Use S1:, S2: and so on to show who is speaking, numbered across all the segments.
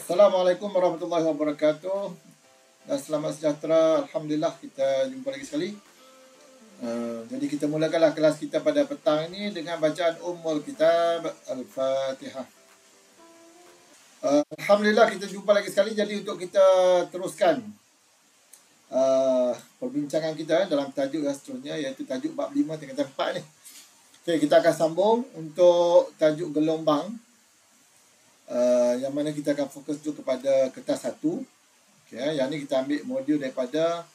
S1: Assalamualaikum warahmatullahi wabarakatuh. Dan selamat sejahtera. Alhamdulillah kita jumpa lagi sekali. Jadi kita mulakanlah kelas kita pada petang ini dengan bacaan Ummul Kitab Al-Fatihah. Alhamdulillah kita jumpa lagi sekali. Jadi untuk kita teruskan perbincangan kita dalam tajuk yang seterusnya, iaitu tajuk bab 5 tingkatan 4 ni. Okay, kita akan sambung untuk tajuk gelombang. Yang mana kita akan fokus dulu kepada kertas 1. Okay, yang ni kita ambil modul daripada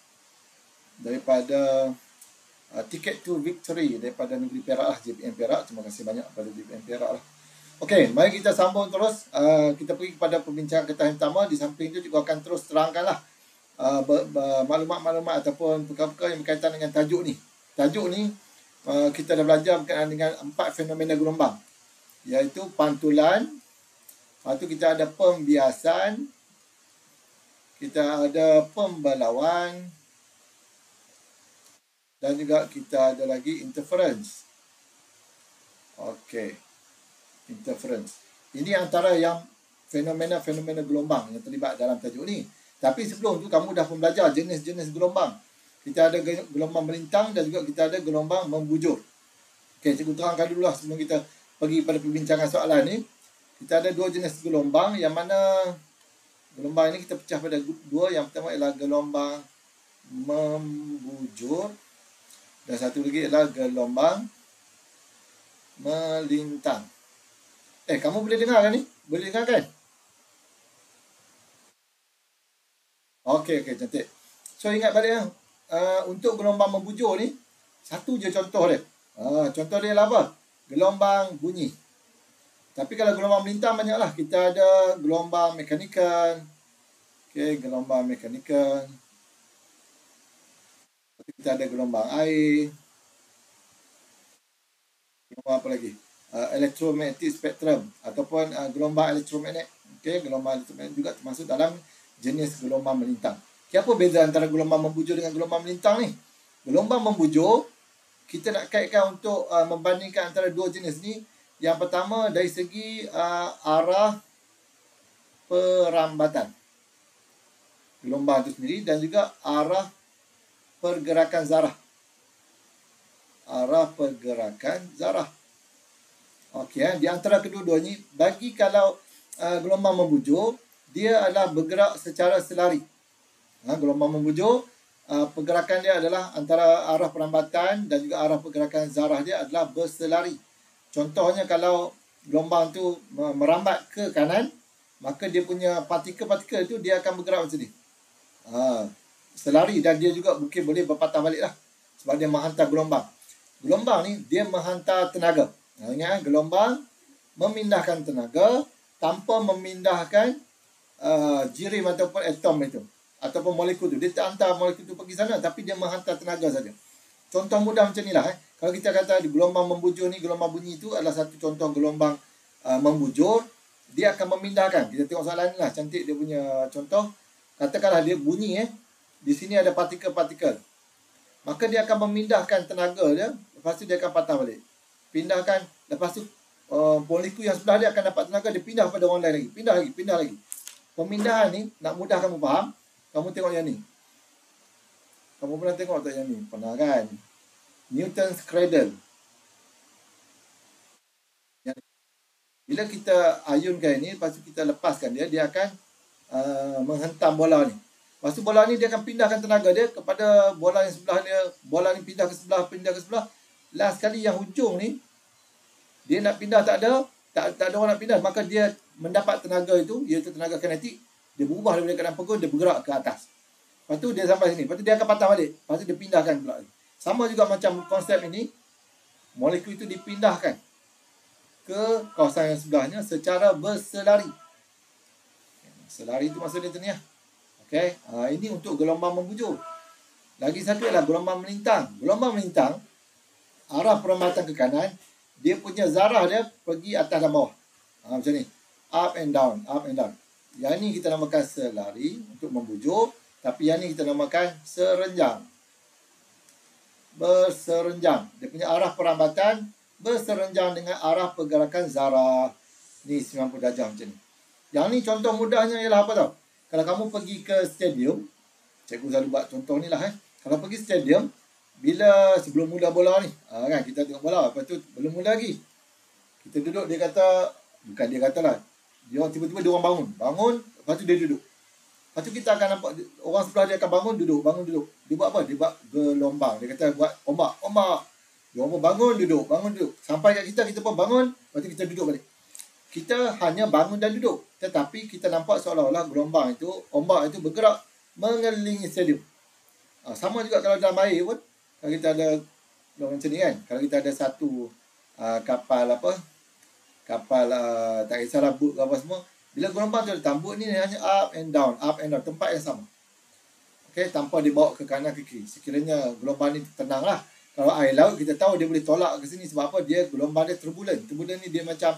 S1: Ticket to Victory daripada Negeri Perak lah, JPM Perak. Terima kasih banyak kepada JPM Perak lah. Okey, mari kita sambung terus. Kita pergi kepada perbincangan kertas yang pertama. Di samping itu juga akan terus terangkanlah maklumat-maklumat ataupun perkara-perkara yang berkaitan dengan tajuk ni. Tajuk ni kita dah belajar berkaitan dengan 4 fenomena gelombang, iaitu pantulan. Lepas tu kita ada pembiasan, kita ada pembalauan, dan juga kita ada lagi interference. Okey, interference. Ini antara yang fenomena-fenomena gelombang yang terlibat dalam tajuk ni. Tapi sebelum tu kamu dah pun belajar jenis-jenis gelombang. Kita ada gelombang melintang dan juga kita ada gelombang membujur. Okey, cikgu terangkan dululah sebelum kita pergi pada perbincangan soalan ni. Kita ada 2 jenis gelombang, yang mana gelombang ini kita pecah pada 2. Yang pertama ialah gelombang membujur dan satu lagi ialah gelombang melintang. Kamu boleh dengar kan ni? Boleh dengar kan? Okey, cantik. So ingat balik untuk gelombang membujur ni, satu je contoh dia. Contoh dia ialah apa? Gelombang bunyi. Tapi kalau gelombang melintang banyaklah. Kita ada gelombang mekanikal. Okey, gelombang mekanikal. Kita ada gelombang air. Gelombang apa lagi? Electromagnetic spectrum ataupun gelombang elektromagnet. Okey, gelombang elektromagnet juga termasuk dalam jenis gelombang melintang. Okay, apa beza antara gelombang membujur dengan gelombang melintang ni? Gelombang membujur, kita nak kaitkan untuk membandingkan antara 2 jenis ni. Yang pertama dari segi arah perambatan gelombang itu sendiri dan juga arah pergerakan zarah. Arah pergerakan zarah. Okey, di antara kedua-duanya, bagi kalau gelombang membujur, dia adalah bergerak secara selari. Gelombang membujur, pergerakan dia adalah antara arah perambatan dan juga arah pergerakan zarah dia adalah berselari. Contohnya kalau gelombang tu merambat ke kanan, maka dia punya partikel-partikel tu dia akan bergerak macam ni. Selari, dan dia juga mungkin boleh berpatah balik lah, sebab dia menghantar gelombang. Gelombang ni dia menghantar tenaga. Ingat, gelombang memindahkan tenaga tanpa memindahkan jirim ataupun atom itu ataupun molekul tu. Dia tak hantar molekul tu pergi sana, tapi dia menghantar tenaga saja. Contoh mudah macam ni lah. Kalau kita kata di gelombang membujur ni, gelombang bunyi itu adalah satu contoh gelombang membujur. Dia akan memindahkan. Kita tengok soalan ni lah, cantik dia punya contoh. Katakanlah dia bunyi di sini ada partikel-partikel. Maka dia akan memindahkan tenaga dia, lepas tu dia akan patah balik. Pindahkan, lepas tu molekul yang sebelah dia akan dapat tenaga, dia pindah pada orang lain lagi. Pindah lagi. Pemindahan ni, nak mudah kamu faham, kamu tengok yang ni. Kamu pernah tengok tak yang ni? Pernah kan? Newton's cradle. Bila kita ayunkan ni, lepas tu kita lepaskan dia, dia akan menghentam bola ni. Lepas tu bola ni dia akan pindahkan tenaga dia kepada bola yang sebelah dia. Bola ni pindah ke sebelah. Last sekali yang hujung ni, dia nak pindah tak ada orang nak pindah. Maka dia mendapat tenaga itu, iaitu tenaga kinetik. Dia berubah daripada keadaan pegun, dia bergerak ke atas. Lepas tu dia sampai sini. Lepas tu dia akan patah balik. Lepas tu dia pindahkan pula. Sama juga macam konsep ini. Molekul itu dipindahkan ke kawasan yang sebelahnya secara berselari. Selari itu maksudnya tu ni lah. Okay. Ini untuk gelombang membujur. Lagi satu ialah gelombang melintang. Gelombang melintang, arah perambatan ke kanan, dia punya zarah dia pergi atas dan bawah. Macam ni. Up and down. Yang ni kita namakan selari untuk membujur. Tapi yang ni kita namakan serenjang. Berserenjang. Dia punya arah perambatan berserenjang dengan arah pergerakan zarah. Ni 90 darjah macam ni. Yang ni contoh mudahnya ialah apa tau? Kalau kamu pergi ke stadium, cikgu selalu buat contoh ni lah. Kalau pergi stadium, bila sebelum mula bola ni, kan kita tengok bola, lepas tu belum mula lagi. Kita duduk, dia kata, bukan dia kata lah, dia tiba-tiba dia orang bangun, lepas tu dia duduk. Lepas tu kita akan nampak orang sebelah dia akan bangun, duduk. Dia buat apa? Dia buat gelombang. Dia kata buat ombak. Dia orang pun bangun, duduk. Sampai kat kita pun bangun, lepas tu kita duduk balik. Kita hanya bangun dan duduk. Tetapi kita nampak seolah-olah gelombang itu, ombak itu bergerak mengelilingi stadium. Sama juga kalau dalam air pun, kalau kita ada macam ni kan, kalau kita ada satu kapal tak kisahlah boat ke apa semua, bila gelombang tu datang, boat ni hanya up and down, tempat yang sama. Okay, tanpa dibawa ke kanan ke kiri. Sekiranya gelombang ni tenang lah. Kalau air laut, kita tahu dia boleh tolak ke sini sebab apa? Gelombang dia turbulen. Turbulen ni dia macam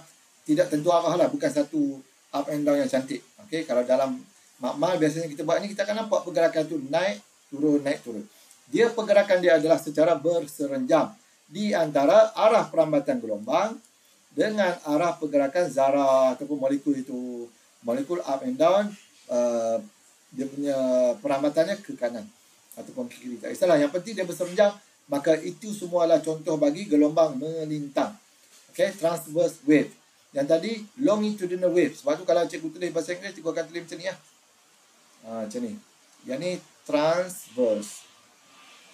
S1: tidak tentu arah lah, bukan satu up and down yang cantik. Okay, kalau dalam makmal biasanya kita buat ni, kita akan nampak pergerakan tu naik turun. Dia pergerakan dia adalah secara berserenjam di antara arah perambatan gelombang dengan arah pergerakan zarah ataupun molekul itu. Molekul up and down, dia punya perambatannya ke kanan ataupun ke kiri. Tak kisahlah, yang penting dia berserenjam. Maka itu semualah contoh bagi gelombang melintang. Okay, transverse wave. Yang tadi longitudinal wave. Sebab tu kalau cikgu tulis bahasa Inggeris, cikgu akan tulis macam ni ya. Macam ni. Yang ni transverse.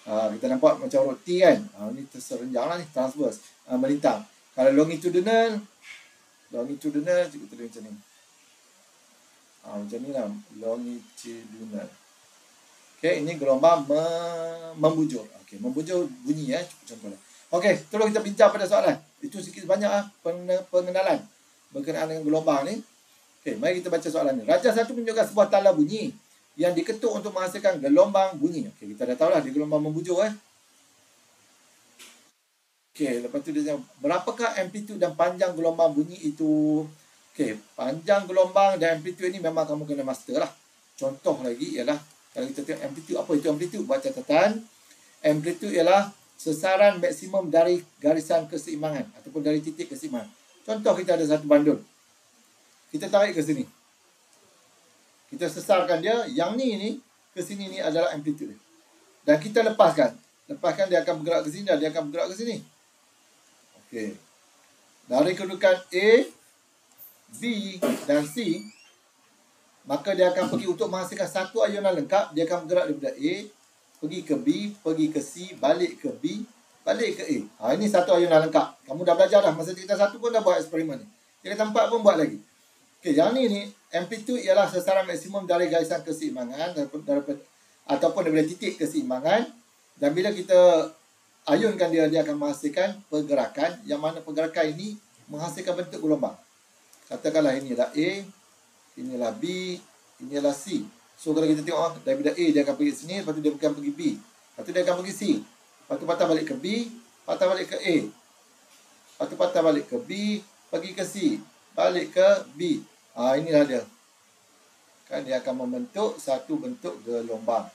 S1: Kita nampak macam huruf T kan. Ni terserenjang lah ni, transverse. Melintang. Kalau longitudinal, cikgu tulis macam ni. Macam ni lah, longitudinal. Okay, ini gelombang membujur. Okay, membujur bunyi contohnya. Okay, terus kita bincang pada soalan. Itu sikit banyak pengenalan berkenaan dengan gelombang ni. Okay, mari kita baca soalan ni. Raja satu menunjukkan sebuah tala bunyi yang diketuk untuk menghasilkan gelombang bunyi. Okay, kita dah tahu lah dia gelombang membujur Okay, lepas tu dia tanya, berapakah amplitude dan panjang gelombang bunyi itu? Okay, panjang gelombang dan amplitude ni memang kamu kena master lah. Contoh lagi ialah, kalau kita tengok amplitude, apa itu amplitude? Buat catatan. Amplitude ialah sesaran maksimum dari garisan keseimbangan ataupun dari titik keseimbangan. Contoh, kita ada satu bandul. Kita tarik ke sini. Kita sesarkan dia. Yang ni ke sini ni adalah amplitude dia. Dan kita lepaskan. Dia akan bergerak ke sini dan dia akan bergerak ke sini. Okey. Dari kedudukan A, B dan C, maka dia akan pergi untuk menghasilkan satu ayunan lengkap. Dia akan bergerak daripada A, pergi ke B, pergi ke C, balik ke B, balik ke A. Ini satu ayunan lengkap. Kamu dah belajar dah. Masa tingkatan 1 pun dah buat eksperimen ni. Tingkatan 4 pun buat lagi. Okey, yang ni amplitude ialah sesaran maksimum dari garisan keseimbangan ataupun daripada titik keseimbangan. Dan bila kita ayunkan dia akan menghasilkan pergerakan, yang mana pergerakan ini menghasilkan bentuk gelombang. Katakanlah inilah A, inilah B, inilah C. So kalau kita tengok daripada A dia akan pergi sini, lepas tu dia akan pergi B, lepas tu dia akan pergi C, lepas tu patah balik ke B, patah balik ke A, lepas tu patah balik ke B, pergi ke C, balik ke B. Inilah dia. Kan dia akan membentuk satu bentuk gelombang.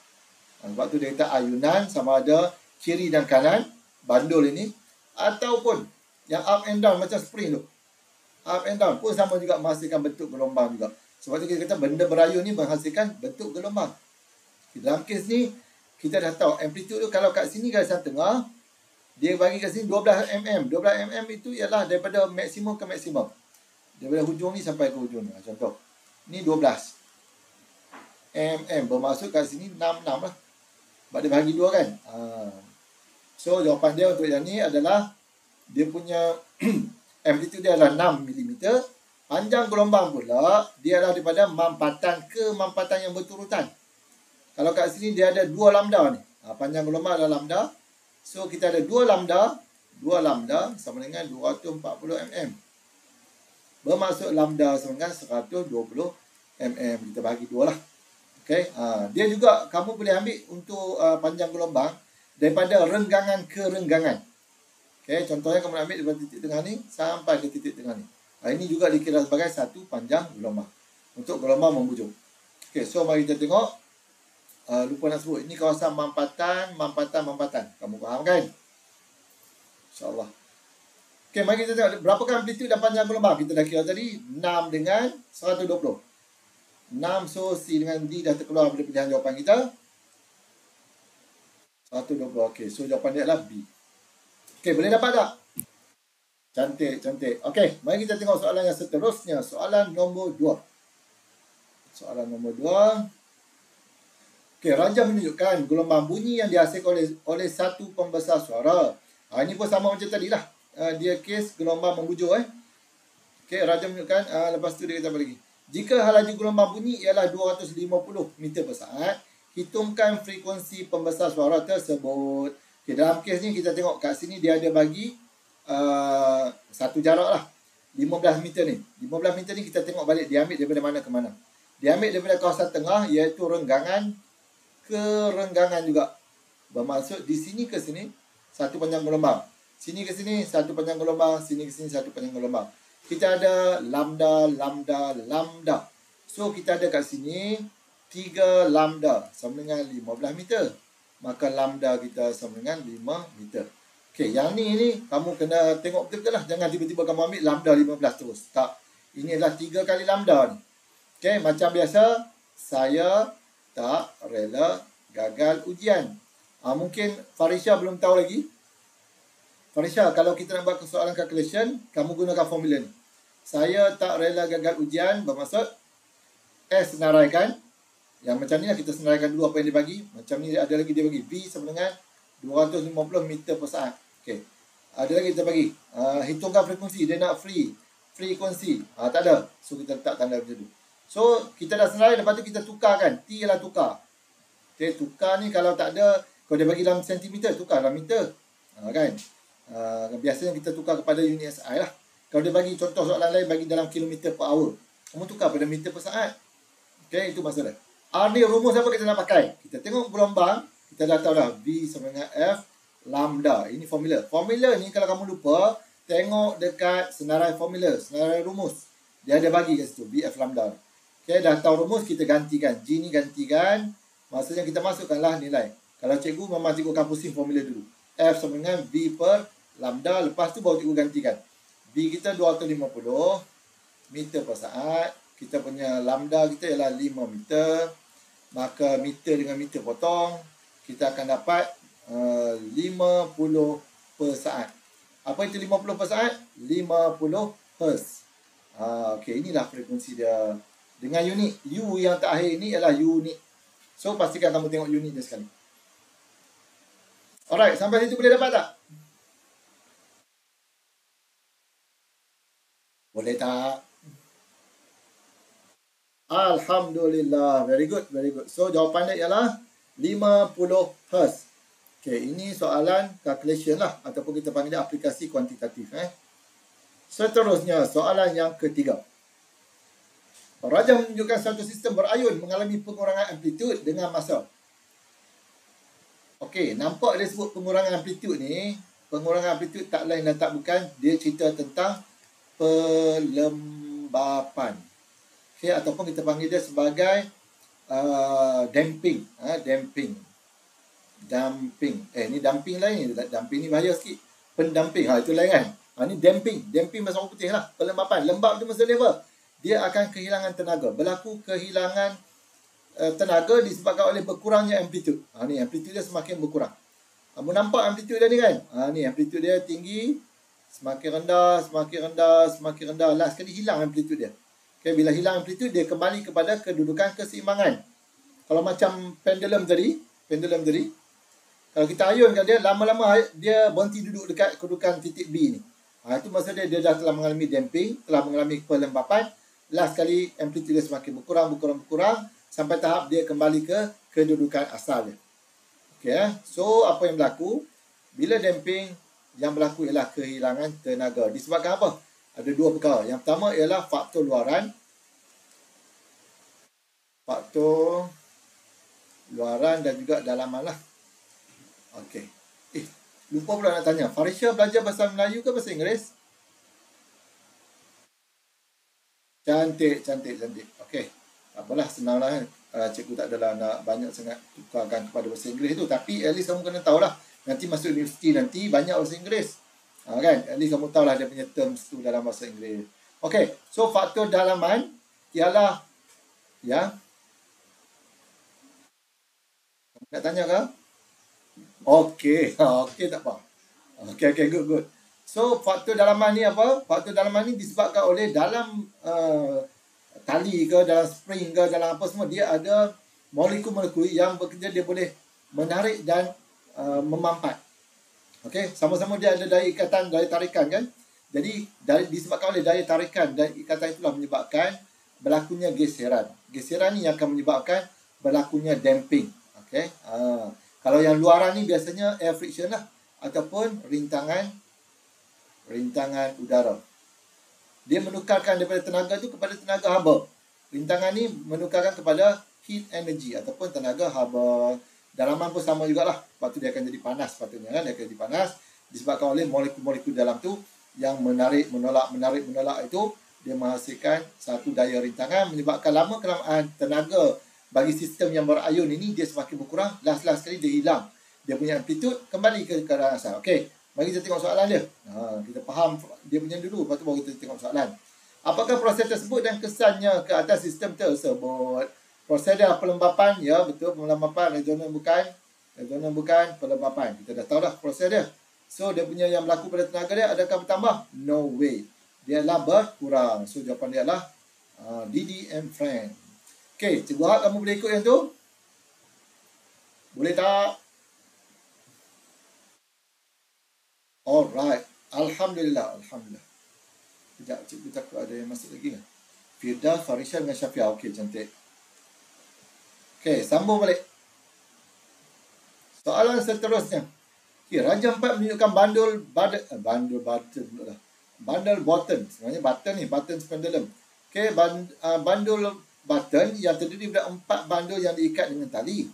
S1: Sebab tu dia kata ayunan sama ada kiri dan kanan bandul ini, ataupun yang up and down macam spring tu. Up and down pun sama juga menghasilkan bentuk gelombang juga. Sebab tu kita kata benda berayun ni menghasilkan bentuk gelombang. Dalam kes ni, kita dah tahu amplitude tu kalau kat sini garisan tengah, dia bagi kat sini 12 mm. 12 mm itu ialah daripada maksimum ke maksimum. Daripada hujung ni sampai ke hujung ni. Contoh, ni 12 mm. Bermaksud kat sini 66 lah. Sebab dia bagi 2 kan. So, jawapan dia untuk yang ni adalah dia punya amplitude dia adalah 6 mm. Panjang gelombang pula, dia adalah daripada mampatan ke mampatan yang berturutan. Kalau kat sini dia ada 2 lambda ni. Panjang gelombang adalah lambda. So, kita ada 2 lambda. 2 lambda sama dengan 240 mm. Bermaksud lambda sama dengan 120 mm. Kita bagi 2 lah. Okay. Dia juga kamu boleh ambil untuk panjang gelombang daripada renggangan ke renggangan. Okay. Contohnya kamu ambil daripada titik tengah ni sampai ke titik tengah ni. Ini juga dikira sebagai satu panjang gelombang. Untuk gelombang membujur. Okay. So mari kita tengok. Lupa nak sebut. Ini kawasan mampatan. Kamu faham kan? InsyaAllah. Okey, mari kita tengok berapakah amplitude dan panjang gelombang. Kita dah kira tadi 6 dengan 120. 6 so C dengan D dah terkeluar pada pilihan jawapan kita. 120. Okey, so jawapan dia adalah B. Okey, boleh dapat tak? Cantik, cantik. Okey, mari kita tengok soalan yang seterusnya. Soalan nombor 2. Soalan nombor 2. Okey, rajah menunjukkan gelombang bunyi yang dihasilkan oleh satu pembesar suara. Ini pun sama macam tadi lah. Dia kes gelombang membujur. Okey, rajah menunjukkan. Lepas tu dia kata apa lagi? Jika laju gelombang bunyi ialah 250 meter per saat, hitungkan frekuensi pembesar suara tersebut. Okey, dalam kes ni kita tengok kat sini dia ada bagi satu jarak lah. 15 meter ni. 15 meter ni kita tengok balik dia ambil daripada mana ke mana. Dia ambil daripada kawasan tengah iaitu renggangan ke renggangan juga. Bermaksud di sini ke sini satu panjang gelombang. Sini ke sini satu panjang gelombang, sini ke sini satu panjang gelombang. Kita ada lambda, lambda, lambda. So kita ada kat sini 3 lambda sama dengan 15 meter. Maka lambda kita sama dengan 5 meter. Okey, yang ni kamu kena tengok betul-betul lah. Jangan tiba-tiba kamu ambil lambda 15 terus. Tak. Ini adalah 3 kali lambda ni. Okey, macam biasa, saya tak rela gagal ujian. Mungkin Farisha belum tahu lagi. Farisha, kalau kita nak buat soalan calculation, kamu gunakan formula ni. Saya tak rela gagal ujian bermaksud S senaraikan. Yang macam ni lah kita senaraikan dulu apa yang dia bagi. Macam ni ada lagi dia bagi. V sama dengan 250 meter per saat. Okey. Ada lagi kita bagi. Hitungkan frekuensi. Dia nak frekuensi. Tak ada. So kita letak tanda macam tu. So kita dah senarai. Lepas tu kita tukarkan. T ialah tukar. Okey, tukar ni kalau tak ada. Kalau dia bagi dalam sentimeter, tukar dalam meter. Kan? Biasanya kita tukar kepada unit SI lah. Kalau dia bagi contoh soalan lain bagi dalam kilometer per hour. Kamu tukar pada meter per saat. Okey, itu masalah. Ni rumus apa kita nak pakai? Kita tengok gelombang. Kita dah tahu dah. V sama dengan F lambda. Ini formula. Formula ni kalau kamu lupa, tengok dekat senarai formula, senarai rumus. Dia ada bagi kat situ, V F lambda. Okey, dah tahu rumus, kita gantikan. G ni gantikan. Maksudnya kita masukkanlah nilai. Kalau cikgu, memang cikgu akan pusing formula dulu. F sama dengan V per lambda. Lepas tu baru cikgu gantikan. V kita 250 meter per saat. Kita punya lambda kita ialah 5 meter. Maka meter dengan meter potong. Kita akan dapat 50 per saat. Apa itu 50 per saat? 50 Hz. Okey, inilah frekuensi dia. Dengan unit U yang terakhir ini ialah unit. So, pastikan kamu tengok unit dia sekali. Alright, sampai situ boleh dapat tak? Boleh tak? Alhamdulillah. Very good, very good. So, jawapan dia ialah 50 Hz. Okay, ini soalan calculation lah. Ataupun kita panggil dia aplikasi kuantitatif. Seterusnya, soalan yang ketiga. Rajah menunjukkan satu sistem berayun mengalami pengurangan amplitude dengan masa. Okey, nampak dia sebut pengurangan amplitude ni. Pengurangan amplitude tak lain dan tak bukan. Dia cerita tentang pelembapan. Okey, ataupun kita panggil dia sebagai damping. Damping. Ni damping lain. Damping ni bahaya sikit. Pendamping. Itu lain kan. Ni damping. Damping bahasa orang putih lah. Pelembapan. Lembab tu maksudnya apa? Dia akan kehilangan tenaga. Berlaku kehilangan tenaga disebabkan oleh berkurangnya amplitude. Ni amplitude dia semakin berkurang. Kamu nampak amplitude dia ni kan? Ni amplitude dia tinggi. Semakin rendah, semakin rendah, semakin rendah. Last sekali hilang amplitude dia. Okay, bila hilang amplitude, dia kembali kepada kedudukan keseimbangan. Kalau macam pendulum tadi, kalau kita ayunkan dia, lama-lama dia berhenti duduk dekat kedudukan titik B ni. Itu maksudnya dia dah telah mengalami damping, telah mengalami pelembapan. Last kali amplitude dia semakin berkurang sampai tahap dia kembali ke kedudukan asal dia. Okay, so apa yang berlaku? Bila damping, yang berlaku ialah kehilangan tenaga. Disebabkan apa? Ada dua perkara. Yang pertama ialah faktor luaran. Faktor luaran dan juga dalaman lah. Okey. Lupa pula nak tanya. Farisha belajar bahasa Melayu ke bahasa Inggeris? Cantik. Okey. Tak apalah, senang lah kan. Cikgu tak adalah nak banyak sangat tukarkan kepada bahasa Inggeris tu. Tapi at least kamu kena tahulah. Nanti masuk universiti nanti banyak bahasa Inggeris. Kan? At least kamu tahulah dia punya terms tu dalam bahasa Inggeris. Okey, so faktor dalaman ialah yang nak tanya ke? Okey, okey tak apa. Okey, good. So, faktor dalaman ni apa? Faktor dalaman ni disebabkan oleh dalam tali ke, dalam spring ke, dalam apa semua, dia ada molekul-molekul yang bekerja, dia boleh menarik dan memampat. Okey, sama-sama dia ada daya ikatan, daya tarikan kan? Jadi, disebabkan oleh daya tarikan dan ikatan itulah menyebabkan berlakunya geseran. Geseran ni yang akan menyebabkan berlakunya damping. Okey. Kalau yang luaran ni biasanya air friction lah ataupun rintangan udara. Dia menukarkan daripada tenaga tu kepada tenaga haba. Rintangan ni menukarkan kepada heat energy ataupun tenaga haba. Dalaman pun sama jugalah. Lepas tu dia akan jadi panas sepatutnya kan. Dia akan jadi panas disebabkan oleh molekul-molekul dalam tu yang menarik, menolak itu, dia menghasilkan satu daya rintangan, menyebabkan lama-kelamaan tenaga bagi sistem yang berayun ini dia semakin berkurang. Last sekali dia hilang. Dia punya amplitude kembali ke keadaan asal. Okey, mari kita tengok soalan dia. Kita faham dia punya dulu, lepas tu baru kita tengok soalan. Apakah proses tersebut dan kesannya ke atas sistem tersebut? Proses dia pelembapan, ya betul, pelembapan. Rezonan bukan, pelembapan. Kita dah tahu dah proses dia. So, dia punya yang berlaku pada tenaga dia adakah bertambah? No way. Dia adalah berkurang. So, jawapan dia adalah Didi and friend. Okey, Cikgu harap kamu boleh ikut yang tu. Boleh tak? Alright. Alhamdulillah. Sekejap, cikgu takut ada yang masuk lagi. Firda, Farisha dengan Syafiah. Okey, cantik. Okey, sambung balik. Soalan seterusnya. Okay, Raja 4 menunjukkan bundle button. Sebenarnya button ni, button pendulum. Okey, bundle button yang terdiri daripada 4 bundle yang diikat dengan tali.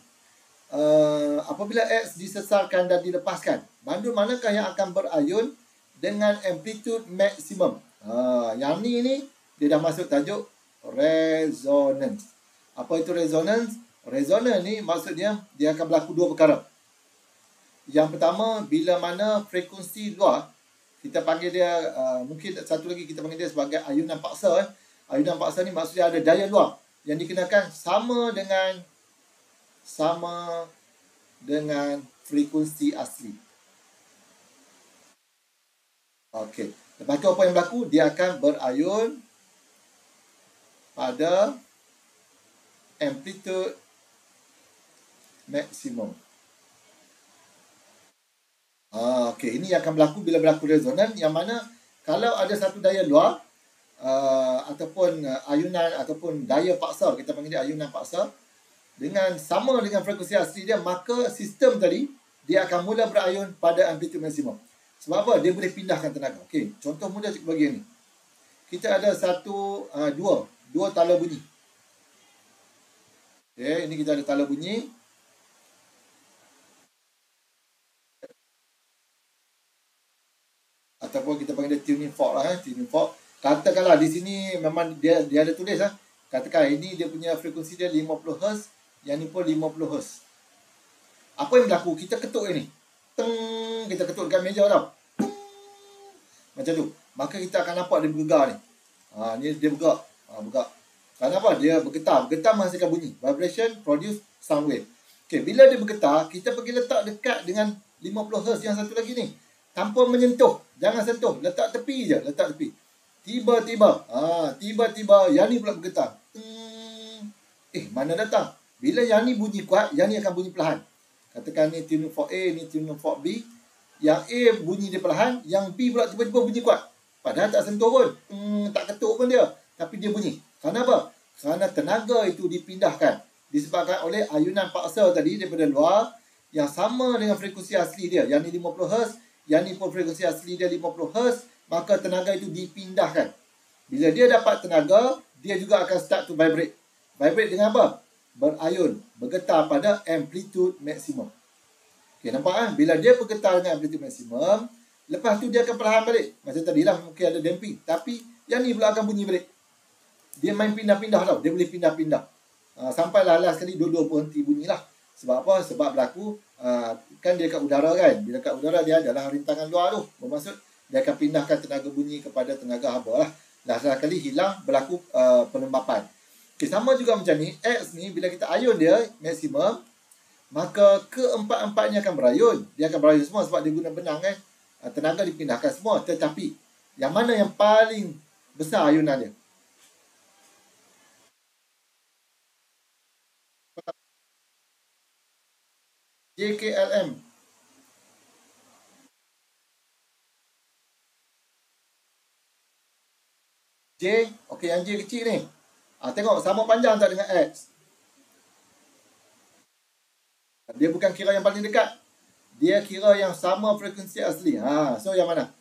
S1: Apabila X disesarkan dan dilepaskan, bundle manakah yang akan berayun dengan amplitude maksimum? Yang ni dia dah masuk tajuk resonance. Apa itu resonance? Resonance ni maksudnya dia akan berlaku dua perkara. Yang pertama, bila mana frekuensi luar, kita panggil dia, mungkin satu lagi kita panggil dia sebagai ayunan paksa. Ayunan paksa ni maksudnya ada daya luar yang dikenakan sama dengan frekuensi asli. Okey. Lepas tu apa yang berlaku? Dia akan berayun pada amplitude maksimum. Okey, ini akan berlaku bila berlaku rezonan, yang mana kalau ada satu daya luar ataupun ayunan ataupun daya paksa, kita panggil dia ayunan paksa, sama dengan frekuensi asli dia, maka sistem tadi dia akan mula berayun pada amplitude maksimum. Sebab apa? Dia boleh pindahkan tenaga. Okey, contoh mudah cikgu bagi ni. Kita ada dua tala bunyi. Okey, ini kita ada tala bunyi. Ataupun kita panggil dia tuning fork lah. Tuning fork. Katakanlah di sini memang dia ada tulis lah. Katakan ini dia punya frekuensi dia 50 Hz. Yang ni pun 50 Hz. Apa yang berlaku? Kita ketuk ini. Kita ketuk dekat meja tau. Macam tu. Maka kita akan nampak dia bergegar ni. Ni dia bergerak. Bergerak. Kenapa? Dia bergetar. Bergetar menghasilkan bunyi. Vibration produce sound wave. Okay, bila dia bergetar, kita pergi letak dekat dengan 50 Hz yang satu lagi ni. Tanpa menyentuh. Jangan sentuh. Letak tepi je. Letak tepi. Tiba-tiba yang ni pula bergetar. Mana datang? Bila yang ni bunyi kuat, yang ni akan bunyi perlahan. Katakan ni tuning fork A, ni tuning fork B. Yang A bunyi dia perlahan, yang B pula tiba-tiba bunyi kuat. Padahal tak sentuh pun. Tak ketuk pun dia. Tapi dia bunyi. Kenapa? Kerana tenaga itu dipindahkan. Disebabkan oleh ayunan paksa tadi daripada luar yang sama dengan frekuensi asli dia. Yang ni 50 Hz. Yang ni pun frekuensi asli dia 50 Hz, maka tenaga itu dipindahkan. Bila dia dapat tenaga, dia juga akan start to vibrate. Vibrate dengan apa? Berayun, bergetar pada amplitude maksimum. Okay, nampak kan? Bila dia bergetar dengan amplitude maksimum, lepas tu dia akan perlahan balik. Macam tadi lah, mungkin ada damping. Tapi yang ni pula akan bunyi balik. Dia main pindah-pindah tau. Dia boleh pindah-pindah. Sampailah last sekali dua-dua berhenti bunyi lah. Sebab apa? Sebab berlaku kan dia kat udara kan. Bila kat udara dia adalah rintangan luar tu. Bermaksud dia akan pindahkan tenaga bunyi kepada tenaga haba lah. Dah kali hilang berlaku pelembapan. Okay, sama juga macam ni, X ni bila kita ayun dia maksimum, maka keempat-empatnya akan berayun. Dia akan berayun semua sebab dia guna benang kan. Tenaga dipindahkan semua. Tetapi yang mana yang paling besar ayunan dia? JKLM. J, okey, yang J kecil ni. Tengok sama panjang tak dengan X? Dia bukan kira yang paling dekat. Dia kira yang sama frekuensi asli. So yang mana?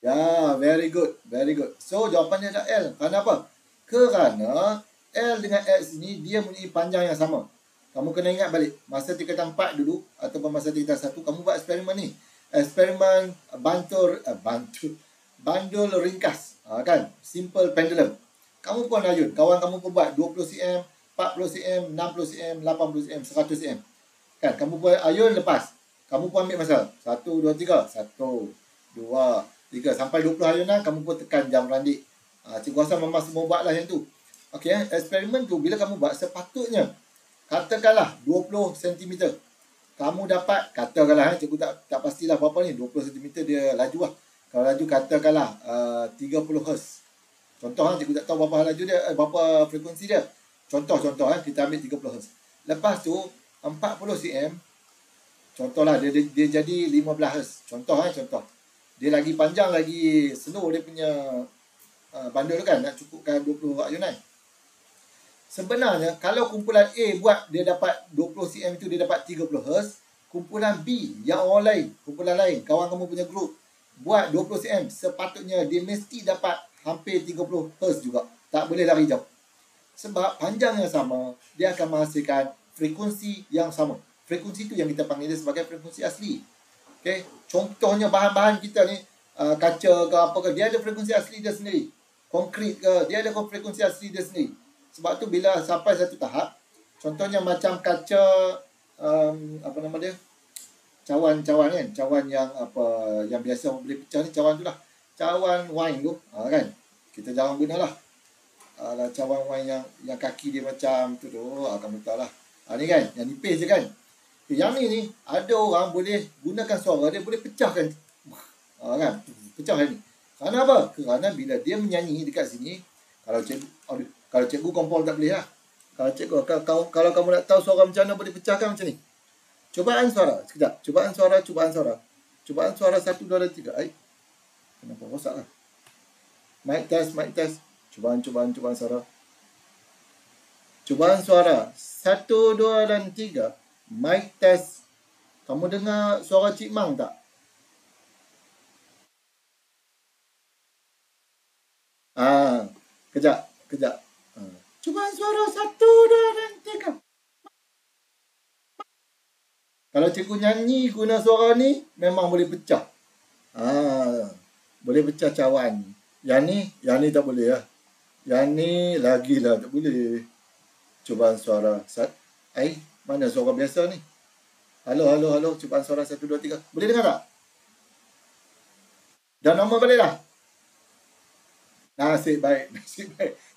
S1: Ya, very good. Very good. So jawapannya adalah L. Kenapa? Kerana L dengan X ni dia mempunyai panjang yang sama. Kamu kena ingat balik. Masa tingkatan 4 dulu ataupun masa tingkatan 1, kamu buat eksperimen ni. Eksperimen bandul ringkas. Kan? Simple pendulum. Kamu pun ayun. Kawan kamu pun buat 20 cm, 40 cm, 60 cm, 80 cm, 100 cm. Kan? Kamu buat ayun lepas. Kamu pun ambil masa. 1, 2, 3. 1, 2, 3. Sampai 20 ayunan, kamu pun tekan jam randik. Cikgu Hassan memang semua buatlah yang tu. Okey, eksperimen tu bila kamu buat, sepatutnya katakanlah 20 cm. Kamu dapat, katakanlah, cikgu tak pastilah berapa ni, 20 cm dia laju lah. Kalau laju katakanlah 30 Hz. Contoh cikgu tak tahu berapa laju dia, berapa frekuensi dia. Contoh kita ambil 30 Hz. Lepas tu 40 cm. Contohlah dia jadi 15 Hz. Contoh. Dia lagi panjang, lagi slow dia punya bandul kan, nak cukupkan 20 ayunan. Sebenarnya kalau kumpulan A buat dia dapat 20 cm itu dia dapat 30 Hz, kumpulan B yang orang lain, kumpulan lain, kawan kamu punya grup buat 20 cm, sepatutnya dia mesti dapat hampir 30 Hz juga. Tak boleh lari jauh. Sebab panjang yang sama, dia akan menghasilkan frekuensi yang sama. Frekuensi itu yang kita panggil dia sebagai frekuensi asli. Okay? Contohnya bahan-bahan kita ni, kaca ke apa ke, dia ada frekuensi asli dia sendiri. Konkrit ke, dia ada frekuensi asli dia sendiri. Sebab tu bila sampai satu tahap, contohnya macam kaca, apa nama dia? Cawan kan? Cawan yang yang biasa boleh pecah ni, cawan tu lah. Cawan wine tu, kan? Kita jarang guna lah. Cawan wine yang kaki dia macam tu kamu tahu lah. Ni kan, yang nipis je kan? Yang ni ada orang boleh gunakan suara dia boleh pecahkan. Kan? Pecahkan ni. Kerana apa? Kerana bila dia menyanyi dekat sini, kalau cikgu kompol tak boleh lah. Kalau kamu nak tahu suara macam mana boleh pecahkan macam ni. Cubaan suara. Sekejap. Cubaan suara. Cubaan suara 1, 2, dan 3. Kenapa rosak lah? Mic test. Cubaan suara. Cubaan suara 1, 2, dan 3. Mic test. Kamu dengar suara Cik Mang tak? Kejap. Cubaan suara 1, 2, dan 3. Kalau cikgu nyanyi guna suara ni, memang boleh pecah. Boleh pecah cawan. Yang ni tak boleh lah. Yang ni lagilah tak boleh. Cubaan suara. Mana suara biasa ni? Halo. Cubaan suara 1, 2, 3. Boleh dengar tak? Dah normal balik dah? Nasib baik.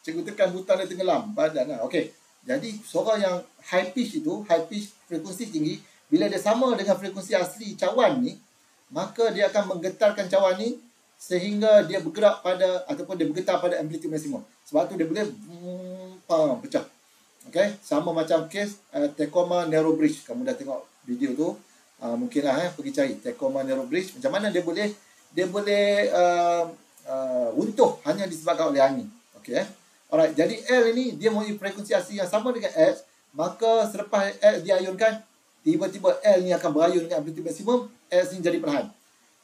S1: Cikgu tekan butang dia tenggelam badan lah. Okey. Jadi suara yang high pitch itu, high pitch frekuensi tinggi, bila dia sama dengan frekuensi asli cawan ni, maka dia akan menggetarkan cawan ni sehingga dia bergerak pada ataupun dia bergetar pada amplitude maksimum. Sebab tu dia boleh pecah. Okey, sama macam kes Tacoma Narrow Bridge. Kamu dah tengok video tu. Mungkinlah pergi cari Tacoma Narrow Bridge. Macam mana dia boleh runtuh hanya disebabkan oleh angin. Okey. Alright, jadi L ini dia mempunyai frekuensi asli yang sama dengan X, maka selepas X diayunkan, tiba-tiba L ni akan berayun dengan amplitude maksimum, X ni jadi perlahan.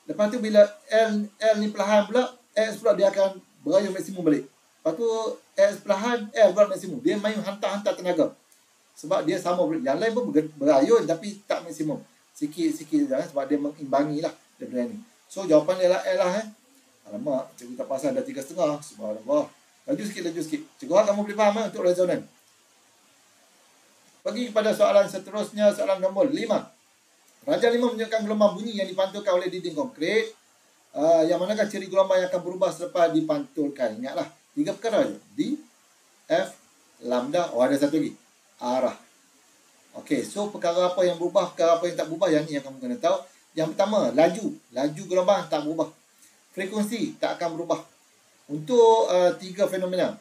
S1: Lepas tu bila L ni perlahan pula, X pula dia akan berayun maksimum balik. Lepas tu X perlahan, L pula maksimum. Dia main hantar-hantar tenaga. Sebab dia sama, yang lain pun berayun tapi tak maksimum. Sikit-sikit je sebab dia mengimbangi lah daripada ni. So jawapan dia lah L lah. Alamak, cikgu tak pasal dah 3,5. Subhanallah. Laju sikit. Cikgu harap kamu boleh faham untuk resonan. Pergi kepada soalan seterusnya, soalan nombor 5. Rajam 5 menunjukkan gelombang bunyi yang dipantulkan oleh dinding konkrit. Yang manakah ciri gelombang yang akan berubah selepas dipantulkan? Ingatlah, 3 perkara je. D, F, lambda. Oh, ada satu lagi. Arah. Okey, so perkara apa yang berubah, perkara apa yang tak berubah, yang ni yang kamu kena tahu. Yang pertama, laju. Laju gelombang tak berubah. Frekuensi tak akan berubah. Untuk 3 fenomena,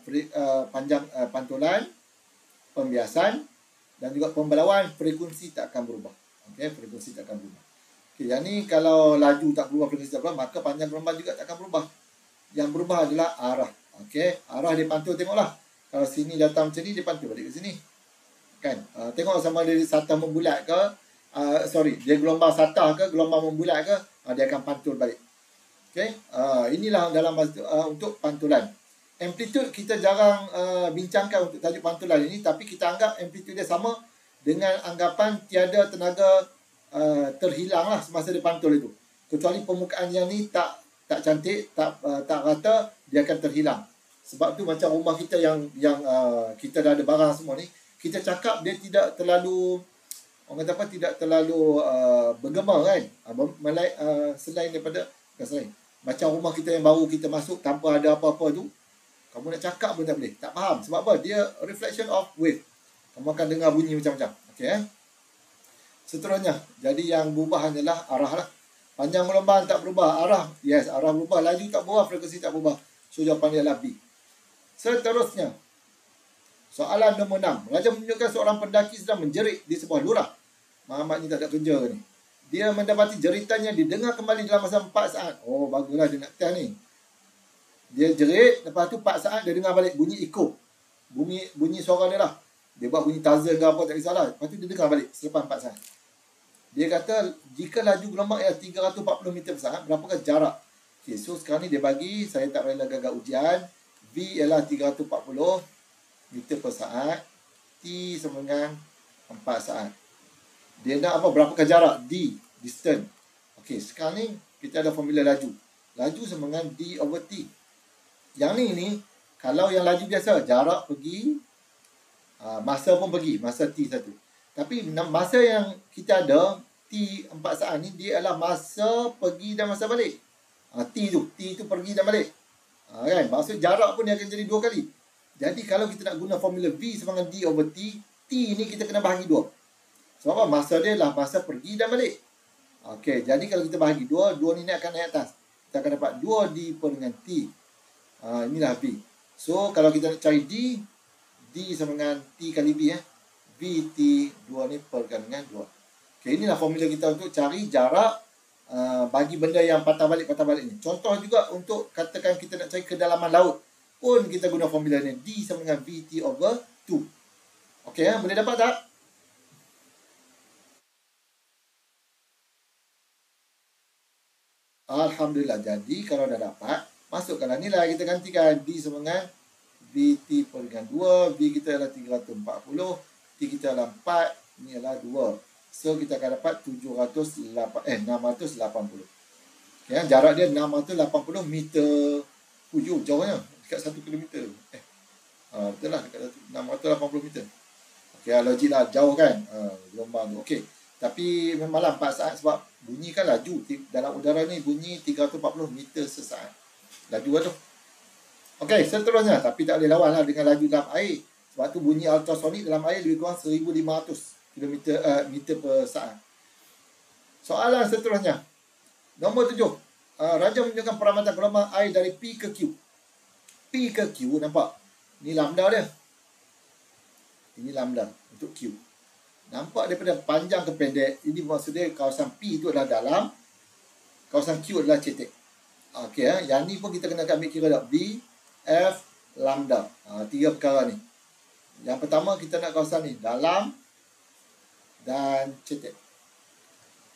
S1: panjang pantulan, pembiasan dan juga pembalauan, frekuensi tak akan berubah. Okey, frekuensi tak akan berubah. Okey, yang ni kalau laju tak berubah, frekuensi tak berubah, maka panjang gelombang juga tak akan berubah. Yang berubah adalah arah. Okey, arah dia pantul, tengoklah. Kalau sini datang macam ni, dia pantul balik ke sini. Kan? Tengok sama dia satah membulat ke, dia gelombang satah ke, gelombang membulat ke, dia akan pantul balik. Okey, inilah dalam untuk pantulan. Amplitude kita jarang bincangkan untuk tajuk pantulan ini, tapi kita anggap amplitude dia sama dengan anggapan tiada tenaga terhilang lah semasa dia pantul itu. Kecuali permukaan yang ni tak cantik, tak rata, dia akan terhilang. Sebab tu macam rumah kita yang kita dah ada barang semua ni, kita cakap dia tidak terlalu, orang kata apa, tidak terlalu bergema kan. Selain daripada, selain macam rumah kita yang baru kita masuk tanpa ada apa-apa tu, kamu nak cakap pun tak boleh, tak faham. Sebab apa? Dia reflection of wave. Kamu akan dengar bunyi macam-macam. Okey, seterusnya, jadi yang berubah hanyalah arah lah. Panjang gelombang tak berubah, arah, yes, arah berubah, laju tak berubah, frekuensi tak berubah. So jawapan dia adalah B. Seterusnya, soalan nombor 6. Raja menunjukkan seorang pendaki sedang menjerit di sebuah lurah. Muhammad ni tak ada kerja ni. Dia mendapati jeritannya didengar kembali dalam masa 4 saat. Oh, baguslah dia nak test ni. Dia jerit, lepas tu 4 saat dia dengar balik bunyi echo. Bunyi suara dia lah. Dia buat bunyi tazer ke apa, tak kisahlah. Lepas tu dia dengar balik selepas 4 saat. Dia kata, jika laju gelombang ialah 340 meter per saat, berapakah jarak? Okay, so sekarang ni dia bagi, saya tak rela gagal ujian. V ialah 340 meter per saat. T sama dengan 4 saat. Dia nak apa? Berapakah jarak? D, distance. Okey, sekarang ni kita ada formula laju. Laju sama dengan D over T. Yang ni, kalau yang laju biasa, jarak pergi, masa pun pergi, masa T satu. Tapi masa yang kita ada, T 4 saat ni, dia adalah masa pergi dan masa balik. T tu pergi dan balik. Kan? Maksud jarak pun dia akan jadi 2 kali. Jadi kalau kita nak guna formula V sama dengan D over T, T ni kita kena bahagi 2. Sebab apa? Masa dia lah masa pergi dan balik. Okey, jadi kalau kita bahagi 2 ni akan naik atas. Kita akan dapat 2D per dengan T. Inilah V. So, kalau kita nak cari D sama dengan T kali V. VT 2 ni per dengan 2. Okey, inilah formula kita untuk cari jarak bagi benda yang patah balik ni. Contoh juga untuk katakan kita nak cari kedalaman laut, pun kita guna formula ni. D sama dengan VT over 2. Okey, boleh dapat tak? Alhamdulillah. Jadi kalau dah dapat, masukkanlah nilai, kita gantikan D sama dengan VT per dengan 2. V kita adalah 340, T kita adalah 4, ni adalah 2. So kita akan dapat 680. Okay, jarak dia 680 meter. Jauhnya dekat 1 kilometer. Betul lah, dekat 680 meter. Okey, logik lah, jauh kan gelombang tu. Okey, tapi memanglah 4 saat sebab bunyi kan laju dalam udara ni, bunyi 340 meter sesaat. Laju lah tu. Okey, seterusnya, tapi tak boleh lawan lah dengan laju dalam air. Sebab tu bunyi ultrasonik dalam air lebih kurang 1500 meter per saat. Soalan seterusnya, nombor 7. Raja menunjukkan peramatan gelombang air dari P ke Q. P ke Q, nampak? Ni lambda dia. Ini lambda untuk Q. Nampak daripada panjang ke pendek. Ini maksudnya kawasan P itu adalah dalam, kawasan Q adalah cetek. Okey, yang ni pun kita kena ambil kira dah. B, F, lambda. 3 perkara ni. Yang pertama kita nak kawasan ni dalam dan cetek.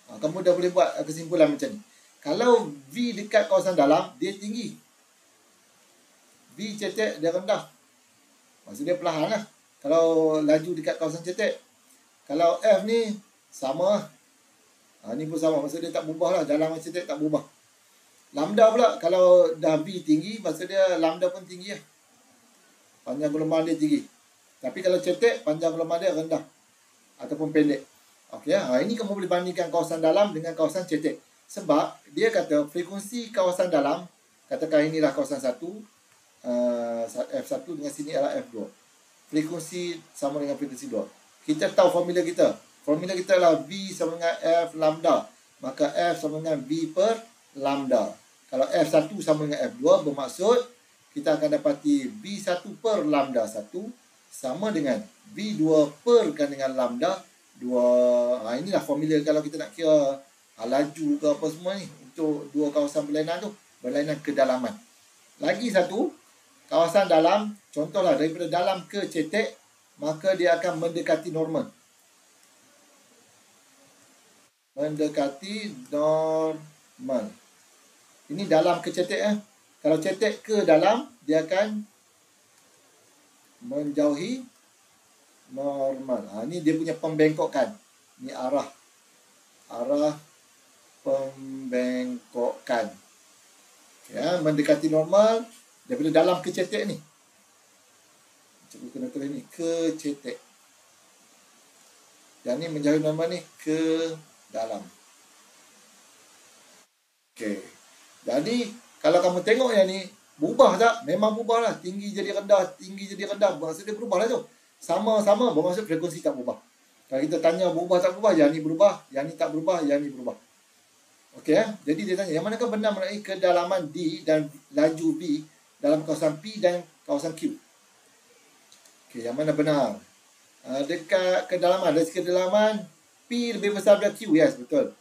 S1: Kamu dah boleh buat kesimpulan macam ni. Kalau V dekat kawasan dalam, dia tinggi. V cetek dia rendah. Maksudnya perlahan lah. Kalau laju dekat kawasan cetek. Kalau F ni sama. Ni pun sama. Maksud dia tak berubah lah. Dalam cetek tak berubah. Lambda pula. Kalau dah V tinggi, maksud dia lambda pun tinggi lah. Panjang gelombang dia tinggi. Tapi kalau cetek, panjang gelombang dia rendah. Ataupun pendek. Okey, ini kamu boleh bandingkan kawasan dalam dengan kawasan cetek. Sebab dia kata frekuensi kawasan dalam, katakan inilah kawasan 1, F1 dengan sini adalah F2. Frekuensi sama dengan frekuensi 2. Kita tahu formula kita. Formula kita adalah V sama dengan F lambda. Maka F sama dengan V per lambda. Kalau F1 sama dengan F2, bermaksud kita akan dapati V1 per lambda 1 sama dengan V2 perkan dengan lambda 2. Inilah formula kalau kita nak kira laju ke apa semua ni. Untuk dua kawasan berlainan tu. Berlainan kedalaman. Lagi satu, kawasan dalam. Contohlah daripada dalam ke cetek. Maka dia akan mendekati normal. Mendekati normal. Ini dalam ke cetek. Kalau cetek ke dalam, dia akan menjauhi normal. Ini dia punya pembengkokan. Ini arah pembengkokan. Ya, mendekati normal daripada dalam ke cetek ni. Cuba kena tulis ni, ke cetek. Yang ni menjauhi normal ni ke dalam. Okey. Jadi kalau kamu tengok yang ni berubah tak? Memang berubah lah. Tinggi jadi rendah, tinggi jadi rendah. Maksud dia berubah lah tu. Sama-sama bermaksud frekuensi tak berubah. Kalau kita tanya berubah tak berubah, yang ni berubah, yang ni tak berubah, yang ni berubah. Okey, jadi dia tanya, yang manakah benar mengenai kedalaman D dan laju V dalam kawasan P dan kawasan Q? Okey, yang mana benar? Dekat kedalaman, dari kedalaman P lebih besar daripada Q. Yes, betul.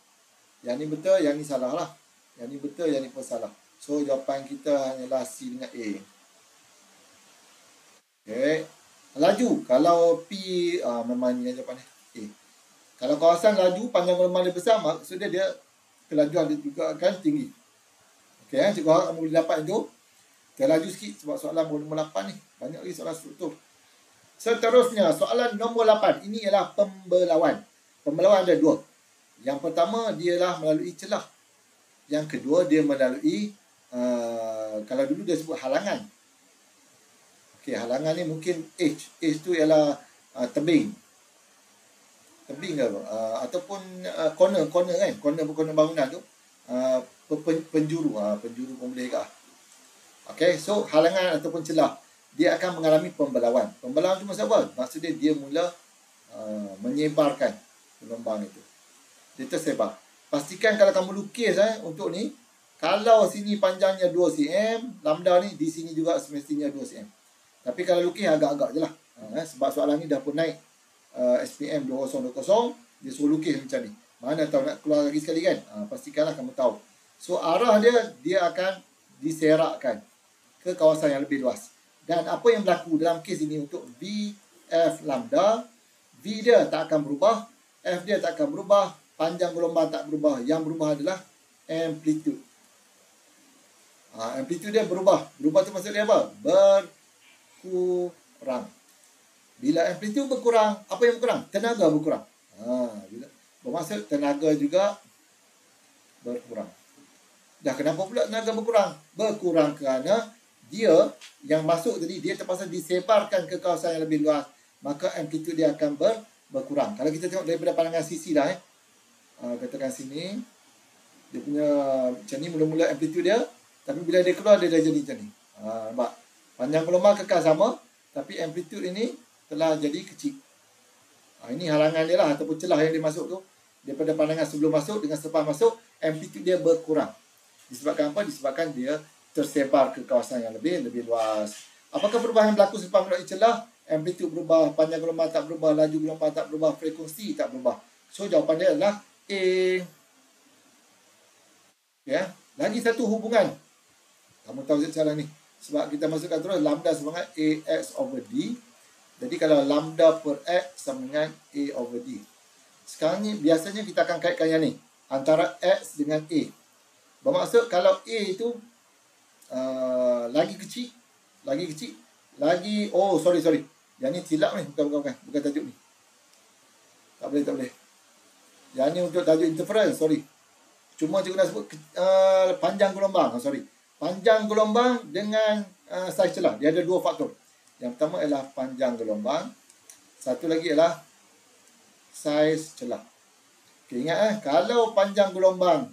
S1: Yang ni betul, yang ni salah lah. Yang ni betul, yang ni pun salah. So, jawapan kita hanyalah C dengan A. Okey. Laju. Kalau P, memang ni jawapan ni. A. Kalau kawasan laju, panjang gelombang dia besar, maksudnya dia kelajuan dia juga akan tinggi. Okey, cikgu harap kamu boleh dapat itu. Kita laju sikit sebab soalan nombor 8 ni. Banyak lagi soalan struktur. Seterusnya, soalan nombor 8. Ini ialah pembelawan. Pembelawan ada dua. Yang pertama, dia ialah melalui celah. Yang kedua, dia melalui, kalau dulu dia sebut halangan. Okey, halangan ni mungkin H. H tu ialah tebing. Tebing ke apa? Ataupun corner kan? Corner bangunan tu. Penjuru. Penjuru pun boleh ke. Okey, so halangan ataupun celah. Dia akan mengalami pembelawan. Pembelawan tu maksud apa? Maksudnya dia mula menyebarkan gelombang itu. Dia tersebar. Pastikan kalau kamu lukis untuk ni. Kalau sini panjangnya 2 cm. Lambda ni di sini juga semestinya 2 cm. Tapi kalau lukis agak-agak je lah. Sebab soalan ni dah pun naik SPM 2020. Dia suruh lukis macam ni. Mana tahu nak keluar lagi sekali kan. Pastikanlah kamu tahu. So arah dia akan diserakkan ke kawasan yang lebih luas. Dan apa yang berlaku dalam kes ini untuk VF lambda. V dia tak akan berubah. F dia tak akan berubah. Panjang gelombang tak berubah. Yang berubah adalah amplitude. Amplitude dia berubah. Berubah tu maksud dia apa? Berkurang. Bila amplitude berkurang, apa yang berkurang? Tenaga berkurang. Bila bermaksud tenaga juga berkurang. Dah kenapa pula tenaga berkurang? Berkurang kerana dia yang masuk tadi, dia terpaksa disebarkan ke kawasan yang lebih luas. Maka amplitude dia akan berkurang. Kalau kita tengok daripada pandangan sisi dah. Katakan sini. Dia punya macam ni mula-mula amplitude dia. Tapi bila dia keluar, dia dah jadi macam ni. Nampak? Panjang gelombang kekal sama. Tapi amplitude ini telah jadi kecil. Ini halangan dia lah. Ataupun celah yang dia masuk tu. Daripada pandangan sebelum masuk dengan selepas masuk. Amplitude dia berkurang. Disebabkan apa? Disebabkan dia tersebar ke kawasan yang lebih luas. Apakah perubahan yang berlaku selepas melalui celah? Amplitude berubah. Panjang gelombang tak berubah. Laju gelombang tak berubah. Frekuensi tak berubah. So jawapan dia adalah A. Ya. Lagi satu hubungan. Kamu tahu cara ni. Sebab kita masukkan terus lambda sama dengan AX over D. Jadi kalau lambda per X sama dengan A over D. Sekarang ni biasanya kita akan kaitkan yang ni. Antara X dengan A. Bermaksud kalau A itu lagi kecil. Oh sorry. Yang ni silap ni. Bukan tajuk ni. Tak boleh. Yang ni untuk tajuk interference. Sorry. Cuma cikgu nak sebut panjang gelombang. Panjang gelombang dengan saiz celah. Dia ada dua faktor. Yang pertama ialah panjang gelombang. Satu lagi ialah saiz celah. Okay, ingat kalau panjang gelombang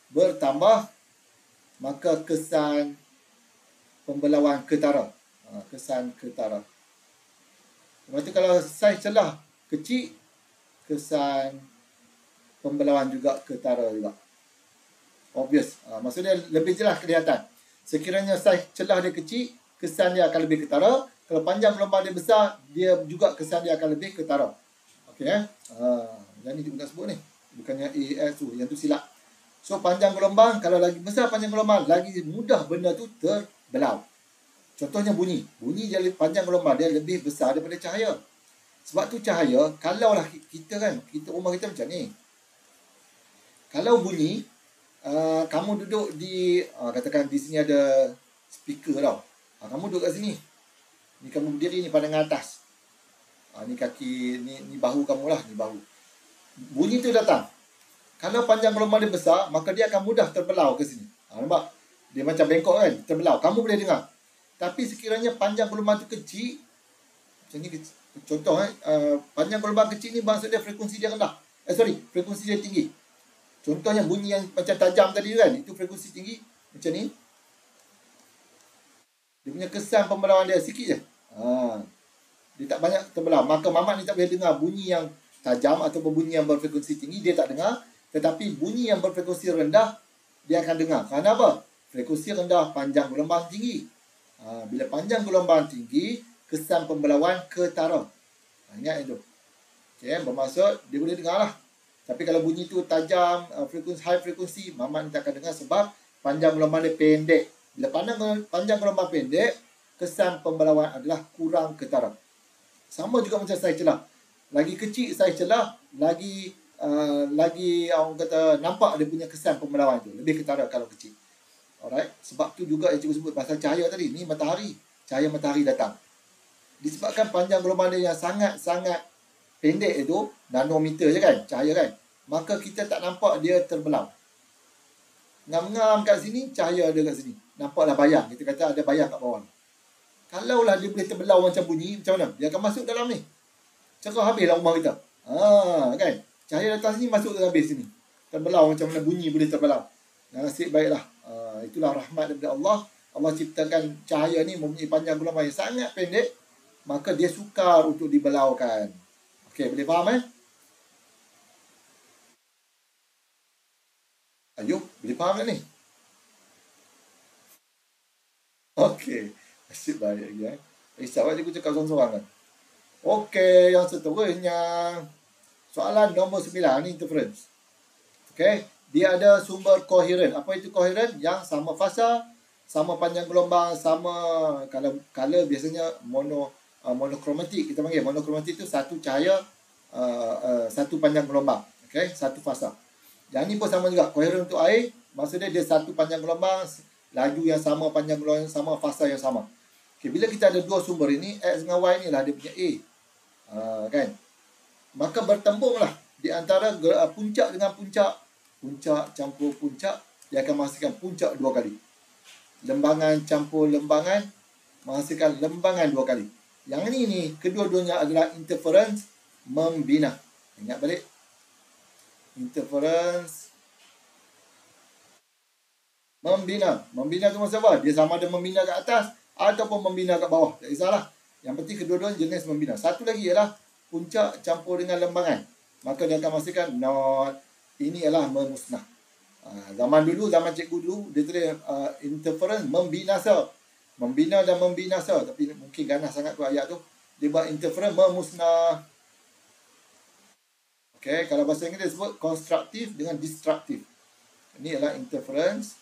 S1: bertambah, maka kesan pembelauan ketara. Kesan ketara. Lepas tu kalau saiz celah kecil, kesan pembelauan juga ketara juga. Obvious. Maksudnya lebih jelas kelihatan. Sekiranya saiz celah dia kecil, kesan dia akan lebih ketara. Kalau panjang gelombang dia besar, dia juga kesan dia akan lebih ketara. Okey yang ni juga sebut ni. Bukannya AS tu, yang tu silap. So panjang gelombang, kalau lagi besar panjang gelombang, lagi mudah benda tu terbelau. Contohnya bunyi. Bunyi dia panjang gelombang, dia lebih besar daripada cahaya. Sebab tu cahaya, kalaulah kita rumah kita macam ni. Kalau bunyi, kamu duduk di, katakan di sini ada speaker tau. Kamu duduk kat sini. Ni kamu berdiri ni pandangan atas. Ni kaki, ni bahu kamu lah, ni bahu. Bunyi tu datang. Kalau panjang gelombang dia besar, maka dia akan mudah terbelau ke sini. Nampak? Dia macam bengkok kan, terbelau. Kamu boleh dengar. Tapi sekiranya panjang gelombang tu kecil, macam ni, contoh panjang gelombang kecil ni maksudnya frekuensi dia rendah. Frekuensi dia tinggi. Contohnya bunyi yang macam tajam tadi kan, itu frekuensi tinggi. Macam ni. Dia punya kesan pembelauan dia sikit je. Dia tak banyak terbelau. Maka mamat ni tak boleh dengar bunyi yang tajam ataupun bunyi yang berfrekuensi tinggi, dia tak dengar. Tetapi bunyi yang berfrekuensi rendah, dia akan dengar. Kerana apa? Frekuensi rendah, panjang gelombang tinggi. Bila panjang gelombang tinggi, kesan pembelauan ketara. Ingat itu. Okay, bermaksud dia boleh dengar lah. Tapi kalau bunyi tu tajam, high frekuensi, mamat ni tak akan dengar sebab panjang gelombang dia pendek. Bila panjang gelombang pendek, kesan pembelauan adalah kurang ketara. Sama juga macam saiz celah. Lagi kecil saiz celah, lagi orang kata nampak dia punya kesan pembelauan tu. Lebih ketara kalau kecil. Alright. Sebab tu juga yang cikgu sebut pasal cahaya tadi. Ni matahari. Cahaya matahari datang. Disebabkan panjang gelombang dia yang sangat-sangat pendek itu, nanometer je kan, cahaya kan. Maka kita tak nampak dia terbelau. Ngam-ngam kat sini, cahaya ada kat sini. Nampaklah bayang. Kita kata ada bayang kat bawah. Kalaulah dia boleh terbelau macam bunyi, macam mana? Dia akan masuk dalam ni. Cerah habislah rumah kita. Kan? Cahaya datang sini, masuk ke habis sini. Terbelau macam mana bunyi boleh terbelau. Nasib baiklah. Itulah rahmat daripada Allah. Allah ciptakan cahaya ni mempunyai panjang gelombang yang sangat pendek. Maka dia sukar untuk dibelaukan. Okey, boleh faham Ayuh, boleh faham tak ni? Okey. Nasib baik lagi Risau je aku cakap seorang-seorang kan. Okey, yang seterusnya. Soalan nombor 9 ni interference. Okey. Dia ada sumber koheren. Apa itu koheren? Yang sama fasa, sama panjang gelombang, sama color biasanya monokromatik. Kita panggil monokromatik tu satu cahaya, satu panjang gelombang. Okey, satu fasa. Yang ni pun sama juga. Koheren untuk air, maksudnya dia satu panjang gelombang, laju yang sama, panjang gelombang yang sama, fasa yang sama. Okey, bila kita ada dua sumber ini, X dengan Y ni lah dia punya A. Kan? Maka bertembunglah di antara puncak dengan puncak. Puncak campur puncak, dia akan menghasilkan puncak dua kali. Lembangan campur lembangan, menghasilkan lembangan dua kali. Yang ni kedua-duanya adalah interference membina. Ingat balik. Interference membina. Membina tu maksud apa? Dia sama ada membina kat atas ataupun membina kat bawah. Tak kisahlah. Yang penting kedua-duanya jenis membina. Satu lagi ialah puncak campur dengan lembangan. Maka dia akan menghasilkan not. Ini ialah memusnah. Zaman dulu, zaman cikgu dulu, dia tulis interference membinasa. Membina dan membinasa. Tapi mungkin ganas sangat tu ayat tu. Dia buat interference memusnah. Okay, kalau bahasa Inggeris sebut konstruktif dengan destruktif. Ini ialah interference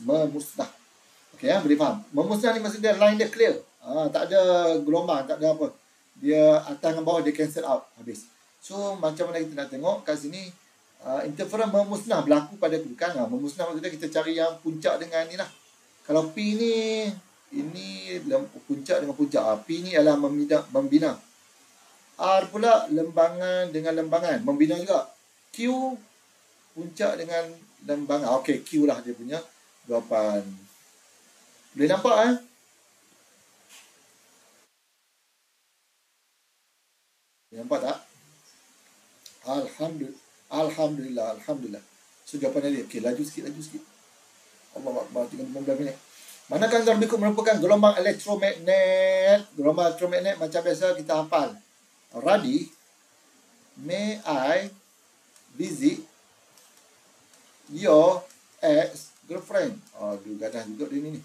S1: memusnah. Okay, boleh faham? Memusnah ni maksudnya line dia clear. Tak ada gelombang, tak ada apa. Dia atas dengan bawah dia cancel out. Habis. So, macam mana kita nak tengok kat sini, interference memusnah berlaku pada kedudukan. Memusnah maksudnya kita cari yang puncak dengan ni lah. Kalau P ni, ini puncak dengan puncak. P ni adalah membina. R pula lembangan dengan lembangan. Membina juga. Q, puncak dengan lembangan. Okey, Q lah dia punya jawapan. Boleh nampak Boleh nampak tak? Alhamdulillah. Alhamdulillah. Alhamdulillah. So, jawapan dia. Okey, laju sikit, laju sikit. Allah Akbar, 15 minit. Manakah antara berikut merupakan gelombang elektromagnet? Gelombang elektromagnet macam biasa kita hafal. Radi, may I visit your ex-girlfriend? Aduh, gadah juga dia ni.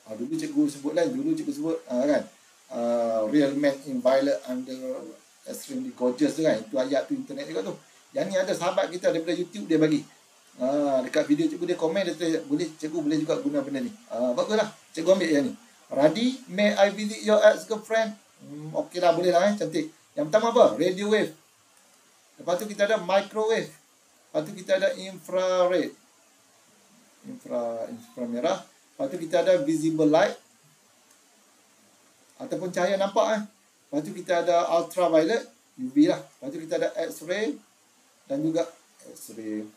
S1: Dulu cikgu sebut lah. Dulu cikgu sebut kan. Real man in violet under extremely gorgeous tu kan. Itu ayat tu internet juga tu. Yang ni ada sahabat kita daripada YouTube dia bagi. Dekat video cikgu dia komen dia tulis, boleh cikgu boleh juga guna benda ni. Baguslah. Cikgu ambil yang ni. Radi, may I visit your ex-girlfriend? Okey lah, boleh lah cantik. Yang pertama apa? Radio wave. Lepas tu kita ada microwave. Lepas tu kita ada infrared. Inframerah. Lepas tu kita ada visible light. Ataupun cahaya nampak. Lepas tu kita ada ultraviolet. UV lah. Lepas tu kita ada X-ray. Dan juga X-ray.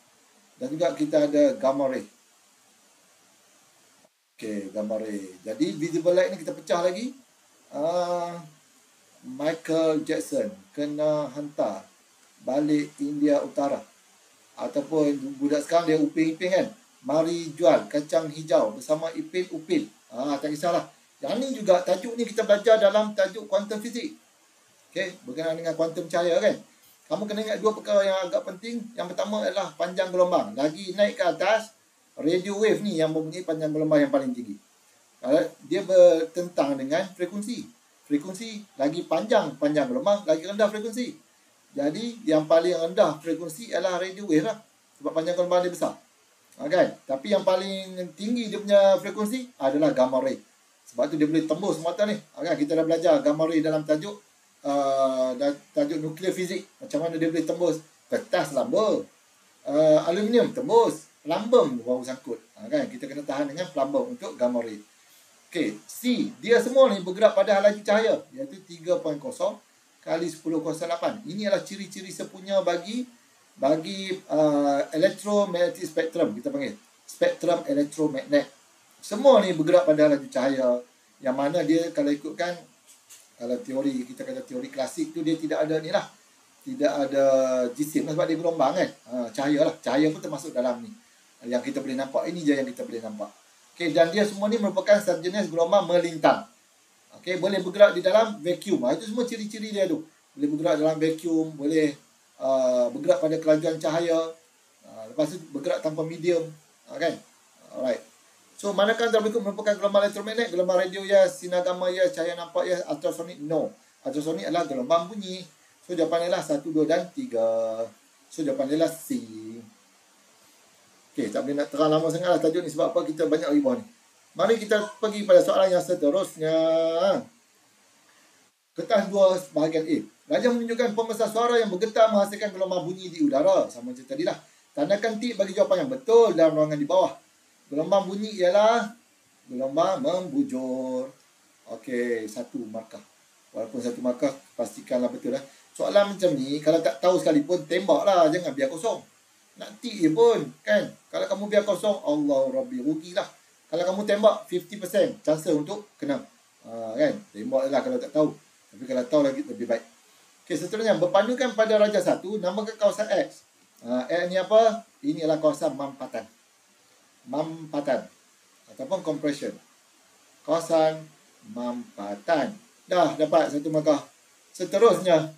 S1: Dan juga kita ada gamma ray. Okey, gamma ray. Jadi visible light ni kita pecah lagi. Michael Jackson kena hantar balik India Utara. Ataupun budak sekarang dia uping-iping kan. Mari jual kacang hijau bersama Ipin Upin. Tak kisahlah. Yang ni juga tajuk ni kita belajar dalam tajuk kuantum fizik. Okey, berkenaan dengan kuantum cahaya kan. Kamu kena ingat dua perkara yang agak penting. Yang pertama adalah panjang gelombang. Lagi naik ke atas, radio wave ni yang mempunyai panjang gelombang yang paling tinggi. Dia bertentang dengan frekuensi. Frekuensi lagi panjang gelombang, lagi rendah frekuensi. Jadi yang paling rendah frekuensi adalah radio wave lah. Sebab panjang gelombang dia besar. Kan? Tapi yang paling tinggi dia punya frekuensi adalah gamma ray. Sebab tu dia boleh tembus mata ni. Kan? Kita dah belajar gamma ray dalam tajuk nuklear fizik. Macam mana dia boleh tembus kertas lamba, aluminium tembus, plumbum baru sangkut. Kan? Kita kena tahan dengan plumbum untuk gamma ray. Okey, C. Dia semua ni bergerak pada laju cahaya, iaitu 3.0 kali 10^8. Ini adalah ciri-ciri sepunya bagi electromagnetic spectrum, kita panggil spektrum elektromagnet. Semua ni bergerak pada laju cahaya, yang mana dia kalau ikutkan, kalau teori, kita kata teori klasik tu, dia tidak ada ni lah, tidak ada jisim sebab dia gelombang kan. Cahaya lah, cahaya pun termasuk dalam ni yang kita boleh nampak. Ini je yang kita boleh nampak. Okey, dan dia semua ni merupakan sejenis gelombang melintang. Okey, boleh bergerak di dalam vacuum. Itu semua ciri-ciri dia tu. Boleh bergerak dalam vacuum, boleh bergerak pada kelajuan cahaya, lepas tu bergerak tanpa medium, kan? Alright. So, manakah antara berikut merupakan gelombang elektromagnet? Gelombang radio yes, sinar gamma yes, cahaya nampak yes, ultrasonic no. Ultrasonic adalah gelombang bunyi. So, jawapan adalah 1, 2 dan 3. So, jawapan adalah C. Okey, tak boleh nak terang lama sangat lah tajuk ni. Sebab apa? Kita banyak ribah ni. Mari kita pergi pada soalan yang seterusnya. Kertas 2 bahagian A. Rajah menunjukkan pembesar suara yang bergetar menghasilkan gelombang bunyi di udara. Sama macam tadi lah. Tandakan tik bagi jawapan yang betul dalam ruangan di bawah. Gelombang bunyi ialah gelombang membujur. Okey, 1 markah. Walaupun 1 markah, pastikanlah betul lah. Soalan macam ni, kalau tak tahu sekalipun, tembaklah. Jangan biar kosong. Nak tik je pun, kan? Kalau kamu biar kosong, Allah Rabbi, rugilah. Kalau kamu tembak, 50% chance untuk kena. Kan? Tembak lah kalau tak tahu. Tapi kalau tahu lagi, lebih baik. Okey, seterusnya. Berpandukan pada Raja 1, namakan kawasan X. X ni apa? Ini adalah kawasan mampatan. Mampatan. Ataupun compression. Kawasan mampatan. Dah dapat 1 markah. Seterusnya.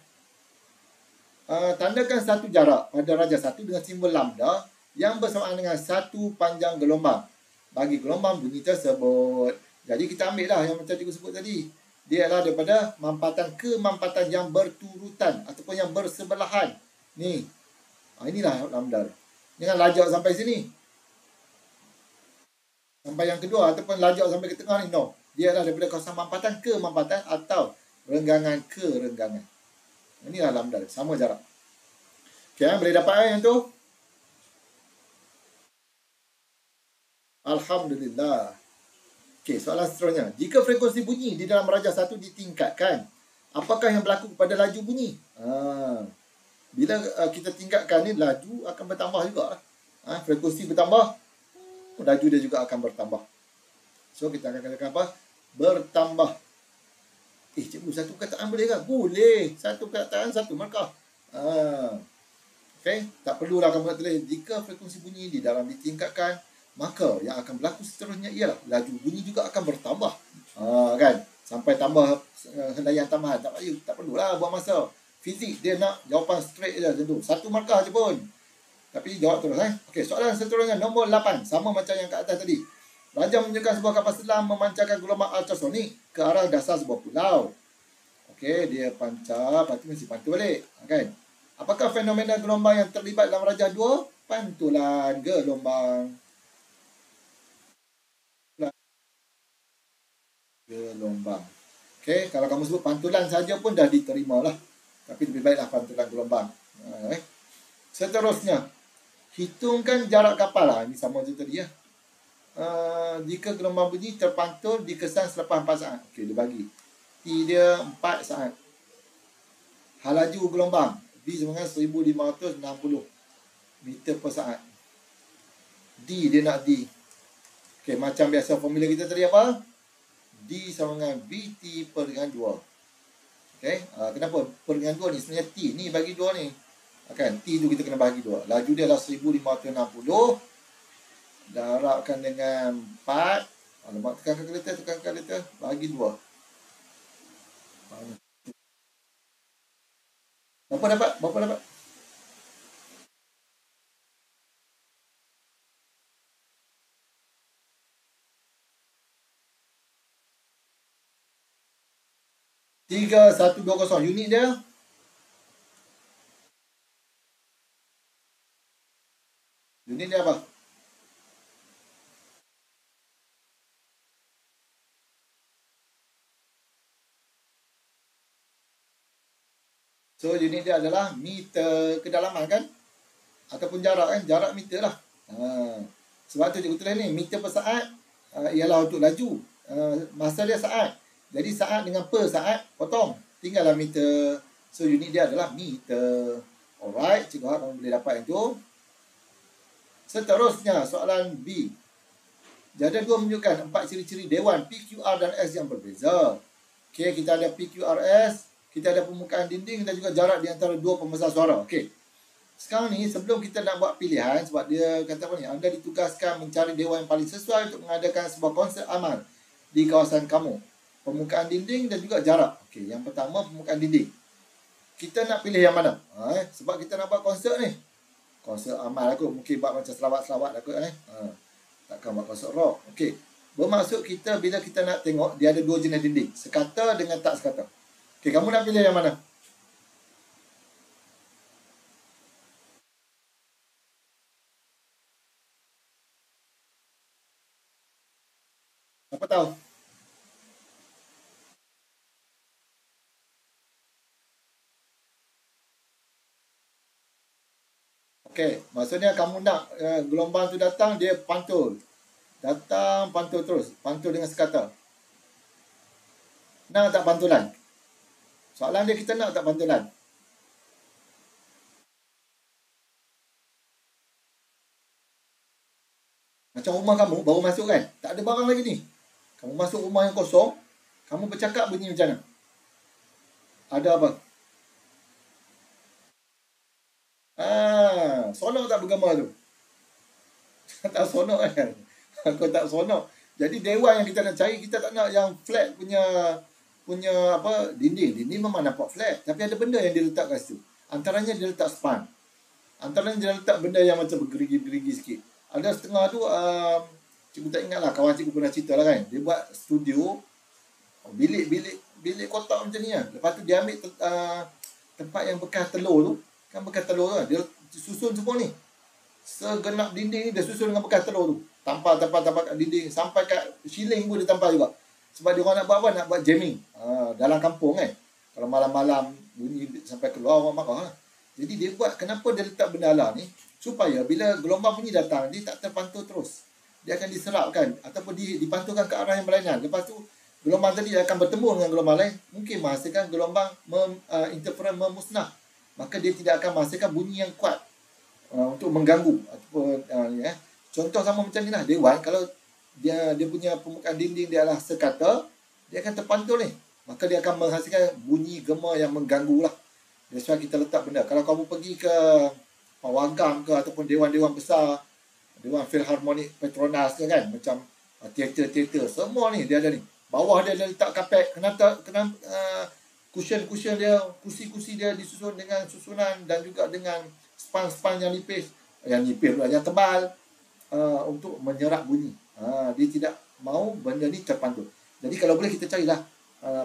S1: Tandakan satu jarak pada Raja 1 dengan simbol lambda yang bersamaan dengan 1 panjang gelombang bagi gelombang bunyi tersebut. Jadi kita ambil lah yang macam cikgu sebut tadi. Dia adalah daripada mampatan ke mampatan yang berturutan ataupun yang bersebelahan. Ni. Inilah lambda. Jangan lajak sampai sini. Sampai yang kedua ataupun lajak sampai ke tengah ni. No. Dia adalah daripada kawasan mampatan ke mampatan atau renggangan ke renggangan. Inilah lambda. Sama jarak. Okey, boleh dapat yang tu? Alhamdulillah. Okey, soalan seterusnya. Jika frekuensi bunyi di dalam Raja 1 ditingkatkan, apakah yang berlaku kepada laju bunyi? Bila kita tingkatkan ni, laju akan bertambah juga. Frekuensi bertambah, laju dia juga akan bertambah. So, kita akan katakan apa? Bertambah. Cikgu, 1 perkataan boleh ke? Boleh. 1 perkataan, 1 markah. Okey, tak perlulah kamu nak tulis. Jika frekuensi bunyi di dalam ditingkatkan, maka yang akan berlaku seterusnya ialah laju bunyi juga akan bertambah. Kan? Sampai tambah helaian tambahan. Tak perlulah buang masa. Fizik dia nak jawapan straight je macam tu. Satu markah je pun. Tapi jawab terus. Okey, soalan seterusnya nombor 8. Sama macam yang kat atas tadi. Raja menunjukkan sebuah kapal selam memancarkan gelombang ultrasonik ke arah dasar sebuah pulau. Okey, dia pancar, lepas tu mesti pantul balik. Kan? Apakah fenomena gelombang yang terlibat dalam Rajah 2? Pantulan gelombang. Gelombang. Okey, kalau kamu sebut pantulan saja pun dah diterima lah. Tapi lebih baiklah pantulan gelombang. Seterusnya, hitungkan jarak kapal lah. Ini sama je tadi ya. Jika gelombang bunyi terpantul dikesan selepas 4 saat. Okey, dia bagi. T dia 4 saat. Hal laju gelombang. V sama dengan 1560 meter per saat. D dia nak D. Okey, macam biasa formula kita tadi apa? D sama dengan VT per dengan 2. Okey, kenapa per dengan 2 ni? Sebenarnya T ni bagi 2 ni. Kan, T tu kita kena bagi 2. Laju dia adalah 1560. Darabkan dengan 4. Alamak, tekan kalkulator. Bagi 2. Berapa dapat? Tiga, 120. Unit dia? Unit dia apa? So, unit dia adalah meter kedalaman kan? Ataupun jarak kan? Jarak meter lah. Sebab tu cikgu tulis ni, meter per saat ialah untuk laju. Masa dia saat. Jadi saat dengan per saat, potong. Tinggallah meter. So, unit dia adalah meter. Alright, cikgu harap kamu boleh dapat yang tu. Seterusnya, soalan B. Jadual 2 menunjukkan 4 ciri-ciri dewan PQR dan S yang berbeza. Okey, kita ada PQRS. Kita ada permukaan dinding dan juga jarak di antara dua pembesar suara. Okey. Sekarang ni sebelum kita nak buat pilihan, sebab dia kata apa ni, anda ditugaskan mencari dewan yang paling sesuai untuk mengadakan sebuah konsert amal di kawasan kamu. Permukaan dinding dan juga jarak. Okey, yang pertama permukaan dinding. Kita nak pilih yang mana? Sebab kita nak buat konsert ni. Konsert amal aku mungkin buat macam selawat-selawat aku takkan buat konsert rock. Okey. Bermaksud kita bila kita nak tengok dia ada dua jenis dinding, sekata dengan tak sekata. Okey, kamu nak pilih yang mana? Apa tahu? Okey, maksudnya kamu nak gelombang tu datang, dia pantul. Datang, pantul terus. Pantul dengan sekata. Nak tak pantulan? Soalan dia, kita nak tak pantulan? Macam rumah kamu, baru masuk kan? Tak ada barang lagi ni. Kamu masuk rumah yang kosong, kamu bercakap bunyi macam mana? Ada apa? Sonok tak bergema tu? Tak sonok kan? Kau tak sonok. Jadi dewan yang kita nak cari, kita tak nak yang flat punya apa dinding. Dinding memang nampak flat, tapi ada benda yang dia letak kat situ. Antaranya dia letak span. Antaranya dia letak benda yang macam bergerigi-gerigi sikit. Ada setengah tu cikgu tak ingat lah, kawan cikgu pernah cerita lah kan. Dia buat studio bilik kotak macam ni lah. Lepas tu dia ambil tempat yang bekas telur tu. Kan bekas telur tu kan, dia susun semua ni. Segenap dinding ni dia susun dengan bekas telur tu. Tampal kat dinding. Sampai kat ceiling pun dia tampal juga. Sebab dia orang nak buat apa? Nak buat jamming. Dalam kampung kan. Kalau malam-malam bunyi sampai keluar, orang marah lah. Jadi dia buat, kenapa dia letak benda lah ni? Supaya bila gelombang bunyi datang, dia tak terpantul terus. Dia akan diserapkan. Ataupun dipantulkan ke arah yang berlainan. Lepas tu, gelombang tadi akan bertemu dengan gelombang lain. Mungkin menghasilkan gelombang interference memusnah. Maka dia tidak akan menghasilkan bunyi yang kuat. Untuk mengganggu. Ataupun, contoh sama macam ni lah. Dewan, kalau dia punya permukaan dinding dia adalah sekata, dia akan terpantul ni. Maka dia akan menghasilkan bunyi gema yang mengganggu lah. That's why kita letak benda. Kalau kamu pergi ke pawagam ke ataupun dewan-dewan besar, Dewan Philharmonic Petronas ke kan, macam teater-teater, semua ni dia ada ni. Bawah dia ada letak kapet, kena cushion-cushion dia, kursi-kursi dia disusun dengan susunan dan juga dengan span-span yang nipis pula, yang tebal, untuk menyerap bunyi. Dia tidak mau benda ni terpantul. Jadi kalau boleh kita carilah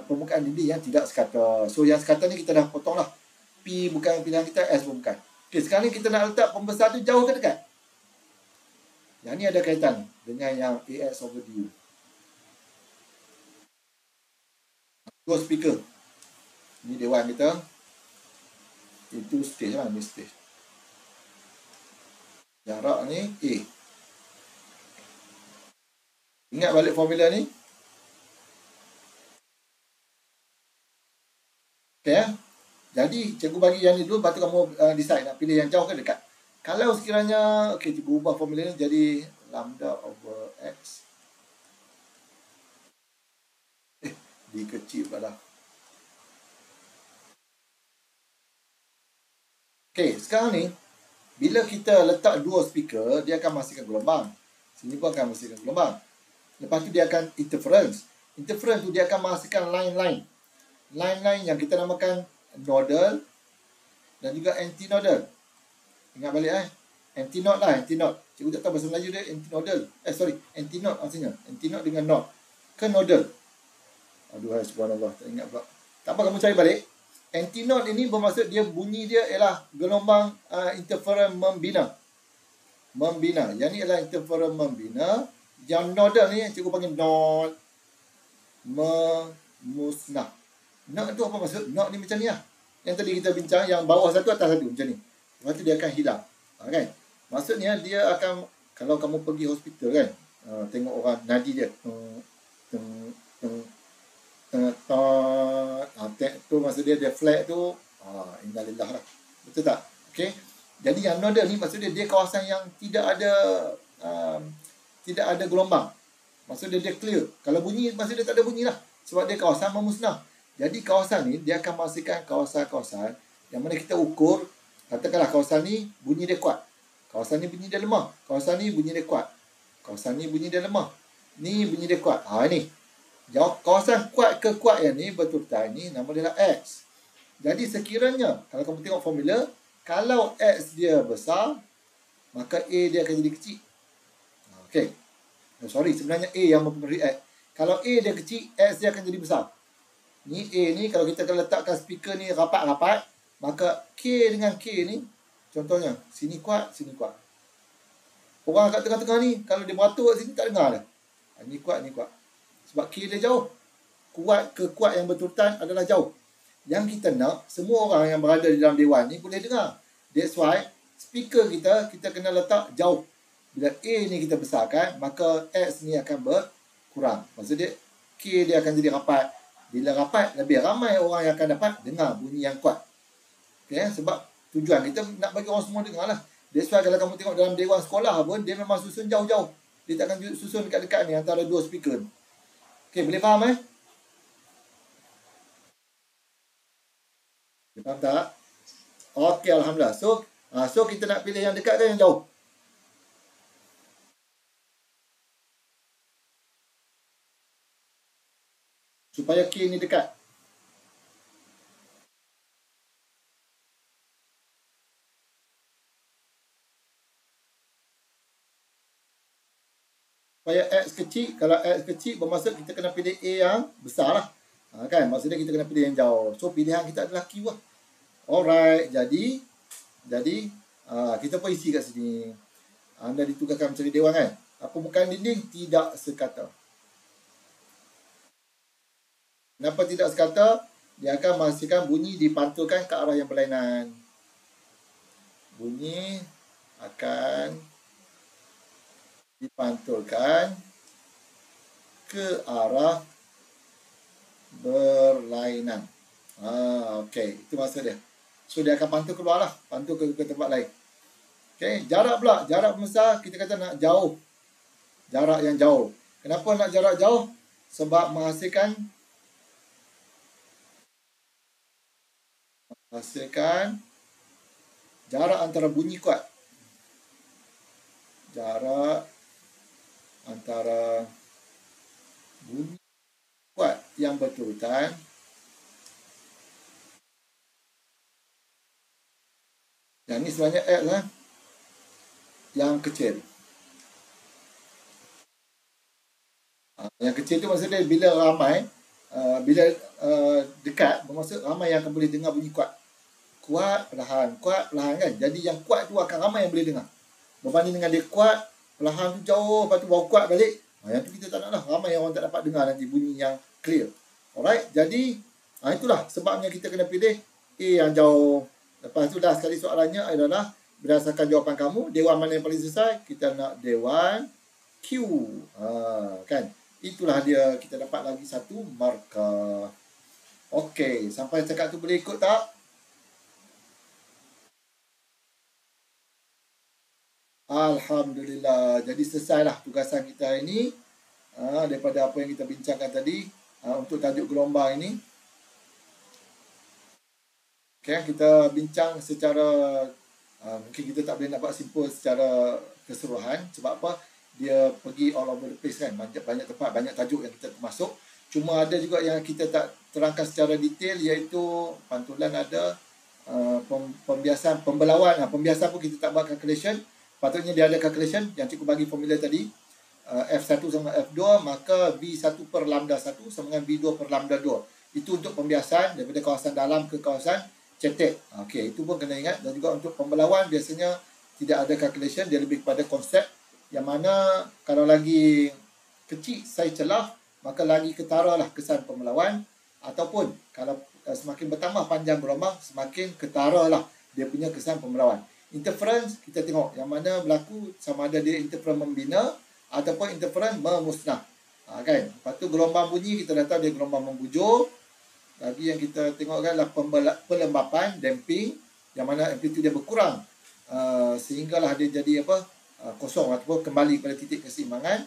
S1: permukaan dinding yang tidak sekata. So yang sekata ni kita dah potong lah. P bukan pilihan kita, S pun bukan. Okay, sekarang ni kita nak letak pembesar tu jauh ke dekat? Yang ni ada kaitan dengan yang AX over DU. Dua speaker. Ni dewan kita. Itu stage lah, ni stage. Jarak ni A. Ingat balik formula ni. Okay ya. Jadi cikgu bagi yang ni dulu, lepas tu kamu decide nak pilih yang jauh ke dekat. Kalau sekiranya, okay, cikgu ubah formula ni jadi lambda over X. D kecil pula dah. Okay, sekarang ni, bila kita letak dua speaker, dia akan menghasilkan gelombang. Sini pun akan menghasilkan gelombang. Lepas tu dia akan interference. Interference tu dia akan menghasilkan line-line. Line-line yang kita namakan nodal dan juga antinodal. Ingat balik antinode lah, antinode. Cikgu tak tahu bahasa Melayu dia antinodal. Antinode maksudnya. Antinode dengan node. Ke nodal. Aduhai subhanallah, tak ingat pula. Tak apa, kamu cari balik. Antinode ini bermaksud dia bunyi dia ialah gelombang interference membina. Membina. Yang ni ialah interference membina. Yang nodal ni cikgu panggil node memusnah. Node tu apa maksud? Node ni macam ni lah. Yang tadi kita bincang, yang bawah satu atas satu macam ni. Lepas tu dia akan hilang. Kan? Maksudnya dia akan, kalau kamu pergi hospital kan, tengok orang nadi dia. Tu maksud dia flat tu, innalillah lah. Betul tak? Okay. Jadi yang nodal ni maksud dia kawasan yang tidak ada gelombang. Maksud dia clear. Kalau bunyi, maksud dia tak ada bunyi lah. Sebab dia kawasan memusnah. Jadi kawasan ni, dia akan menghasilkan kawasan-kawasan yang mana kita ukur. Katakanlah kawasan ni bunyi dia kuat. Kawasan ni bunyi dia lemah. Kawasan ni bunyi dia kuat. Kawasan ni bunyi dia lemah. Ni bunyi dia kuat. Ni. Kawasan kuat ke kuat yang ni betul-betul ni nama dia X. Jadi sekiranya, kalau kamu tengok formula, kalau X dia besar, maka A dia akan jadi kecil. Okay. Sebenarnya A yang mempengaruhi X. Kalau A dia kecil, X dia akan jadi besar. Ni A ni, kalau kita akan letakkan speaker ni rapat-rapat, maka K dengan K ni, contohnya, sini kuat, sini kuat. Orang kat tengah-tengah ni, kalau dia beratur kat sini, tak dengar dah. Ni kuat, ni kuat. Sebab K dia jauh. Kuat ke kuat yang betulan adalah jauh. Yang kita nak, semua orang yang berada di dalam dewan ni boleh dengar. That's why, speaker kita kena letak jauh. Bila A ni kita besarkan, maka X ni akan berkurang. Maksudnya, K dia akan jadi rapat. Bila rapat, lebih ramai orang yang akan dapat dengar bunyi yang kuat. Okay, sebab tujuan kita nak bagi orang semua dengar lah. That's why kalau kamu tengok dalam dewan sekolah pun, dia memang susun jauh-jauh. Dia takkan susun dekat-dekat ni antara dua speaker. Okay, boleh faham Boleh faham tak? Okay, Alhamdulillah. So kita nak pilih yang dekat ke yang jauh? Supaya K ni dekat. Supaya X kecil, kalau X kecil bermaksud kita kena pilih A yang besar lah. Kan? Maksudnya kita kena pilih yang jauh. So pilihan kita adalah Q lah. Alright, jadi kita pun isi kat sini. Anda ditugaskan mencari dewan kan? Permukaan dinding tidak sekata. Kenapa tidak sekata? Dia akan menghasilkan bunyi dipantulkan ke arah yang berlainan. Bunyi akan dipantulkan ke arah berlainan. Okey, itu maksud dia. So dia akan pantul keluar lah, pantul ke tempat lain. Okey, jarak pula, jarak besar kita kata nak jauh. Jarak yang jauh. Kenapa nak jarak jauh? Sebab menghasilkan Hasilkan jarak antara bunyi kuat. Jarak antara bunyi kuat yang berturutan yang ni sebenarnya X lah, yang kecil. Yang kecil tu maksudnya bila ramai, bila dekat, bermaksud ramai yang akan boleh dengar bunyi kuat. Kuat, perlahan kan. Jadi yang kuat tu akan ramai yang boleh dengar. Berbanding dengan dia kuat, perlahan tu jauh, lepas tu baru kuat balik. Yang tu kita tak nak lah. Ramai yang orang tak dapat dengar nanti bunyi yang clear. Alright, jadi itulah sebabnya kita kena pilih A yang jauh. Lepas tu dah sekali soalannya adalah berdasarkan jawapan kamu, dewan mana yang paling selesai? Kita nak dewan Q. Kan? Itulah dia, kita dapat lagi satu markah. Okey, sampai cakap tu boleh ikut tak? Alhamdulillah. Jadi selesailah tugasan kita ini. Daripada apa yang kita bincangkan tadi. Untuk tajuk gelombang ini. Okay, kita bincang secara mungkin kita tak boleh nampak simpul secara keseluruhan. Sebab apa? Dia pergi all over the place kan. Banyak tempat, banyak tajuk yang kita termasuk. Cuma ada juga yang kita tak terangkan secara detail, iaitu pantulan ada, pembiasan, pembelauan. Pembiasan pun kita tak buat calculation. Patutnya dia ada calculation yang cikgu bagi formula tadi. F1 sama F2, maka V1 per lambda 1 sama dengan V2 per lambda 2. Itu untuk pembiasan daripada kawasan dalam ke kawasan cetek. Okey, itu pun kena ingat. Dan juga untuk pembelauan biasanya tidak ada calculation, dia lebih kepada konsep yang mana kalau lagi kecil saiz celah, maka lagi ketara lah kesan pembelauan, ataupun kalau semakin bertambah panjang gelombang, semakin ketara lah dia punya kesan pembelauan. Interference kita tengok yang mana berlaku, sama ada dia interference membina ataupun interference memusnah. Kan? Lepas tu gelombang bunyi kita dah tahu dia gelombang membujur. Lagi yang kita tengok adalah pelembapan, damping, yang mana amplitude dia berkurang sehinggalah dia jadi kosong ataupun kembali pada titik keseimbangan.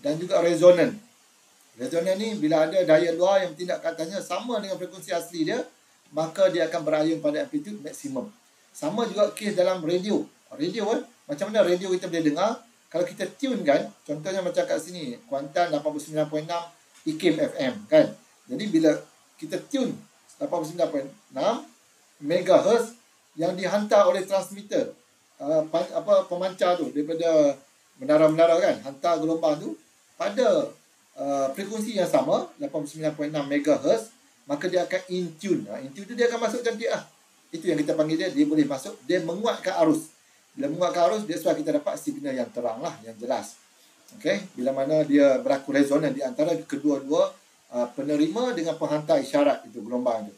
S1: Dan juga resonan. Resonan ni bila ada daya luar yang bertindak ke atasnya sama dengan frekuensi asli dia, maka dia akan berayun pada amplitude maksimum. Sama juga kes dalam radio. Radio macam mana radio kita boleh dengar? Kalau kita tune kan, contohnya macam kat sini, Kuantan 89.6 IKIM FM kan. Jadi bila kita tune 89.6 MHz yang dihantar oleh transmitter, pemancar tu daripada menara-menara kan, hantar gelombang tu pada frekuensi yang sama 89.6 MHz, maka dia akan in tune. In tune tu dia akan masuk cantik lah. Itu yang kita panggil dia boleh masuk, dia menguatkan arus. Bila menguatkan arus, dia sebab kita dapat signal yang terang lah, yang jelas. Okay? Bila mana dia berlaku resonan di antara kedua-dua penerima dengan penghantar isyarat itu gelombang itu.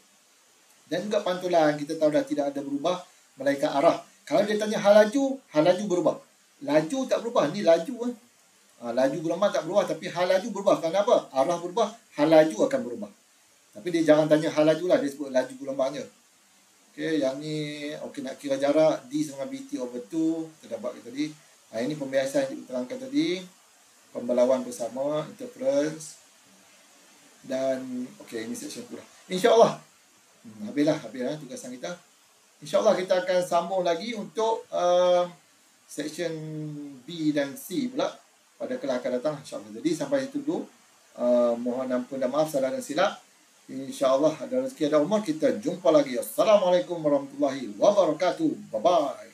S1: Dan juga pantulan kita tahu dah tidak ada berubah melainkan arah. Kalau dia tanya hal laju berubah. Laju tak berubah, ni laju laju gelombang tak berubah, tapi hal laju berubah. Kenapa? Arah berubah, hal laju akan berubah. Tapi dia jangan tanya hal laju lah, dia sebut laju gelombangnya. Okey, yang ni nak kira jarak D sama BT over 2, kita dah buat tadi. Ini pembiasan yang diterangkan tadi. Pembelauan bersama, interference. Dan ini section tu lah. InsyaAllah habislah tugasan kita. InsyaAllah kita akan sambung lagi untuk section B dan C pula pada kelas akan datang, insyaAllah. Jadi sampai situ dulu. Mohon ampun dan maaf salah dan silap. InsyaAllah ada rezeki ada umur kita jumpa lagi. Assalamualaikum warahmatullahi wabarakatuh. Bye bye.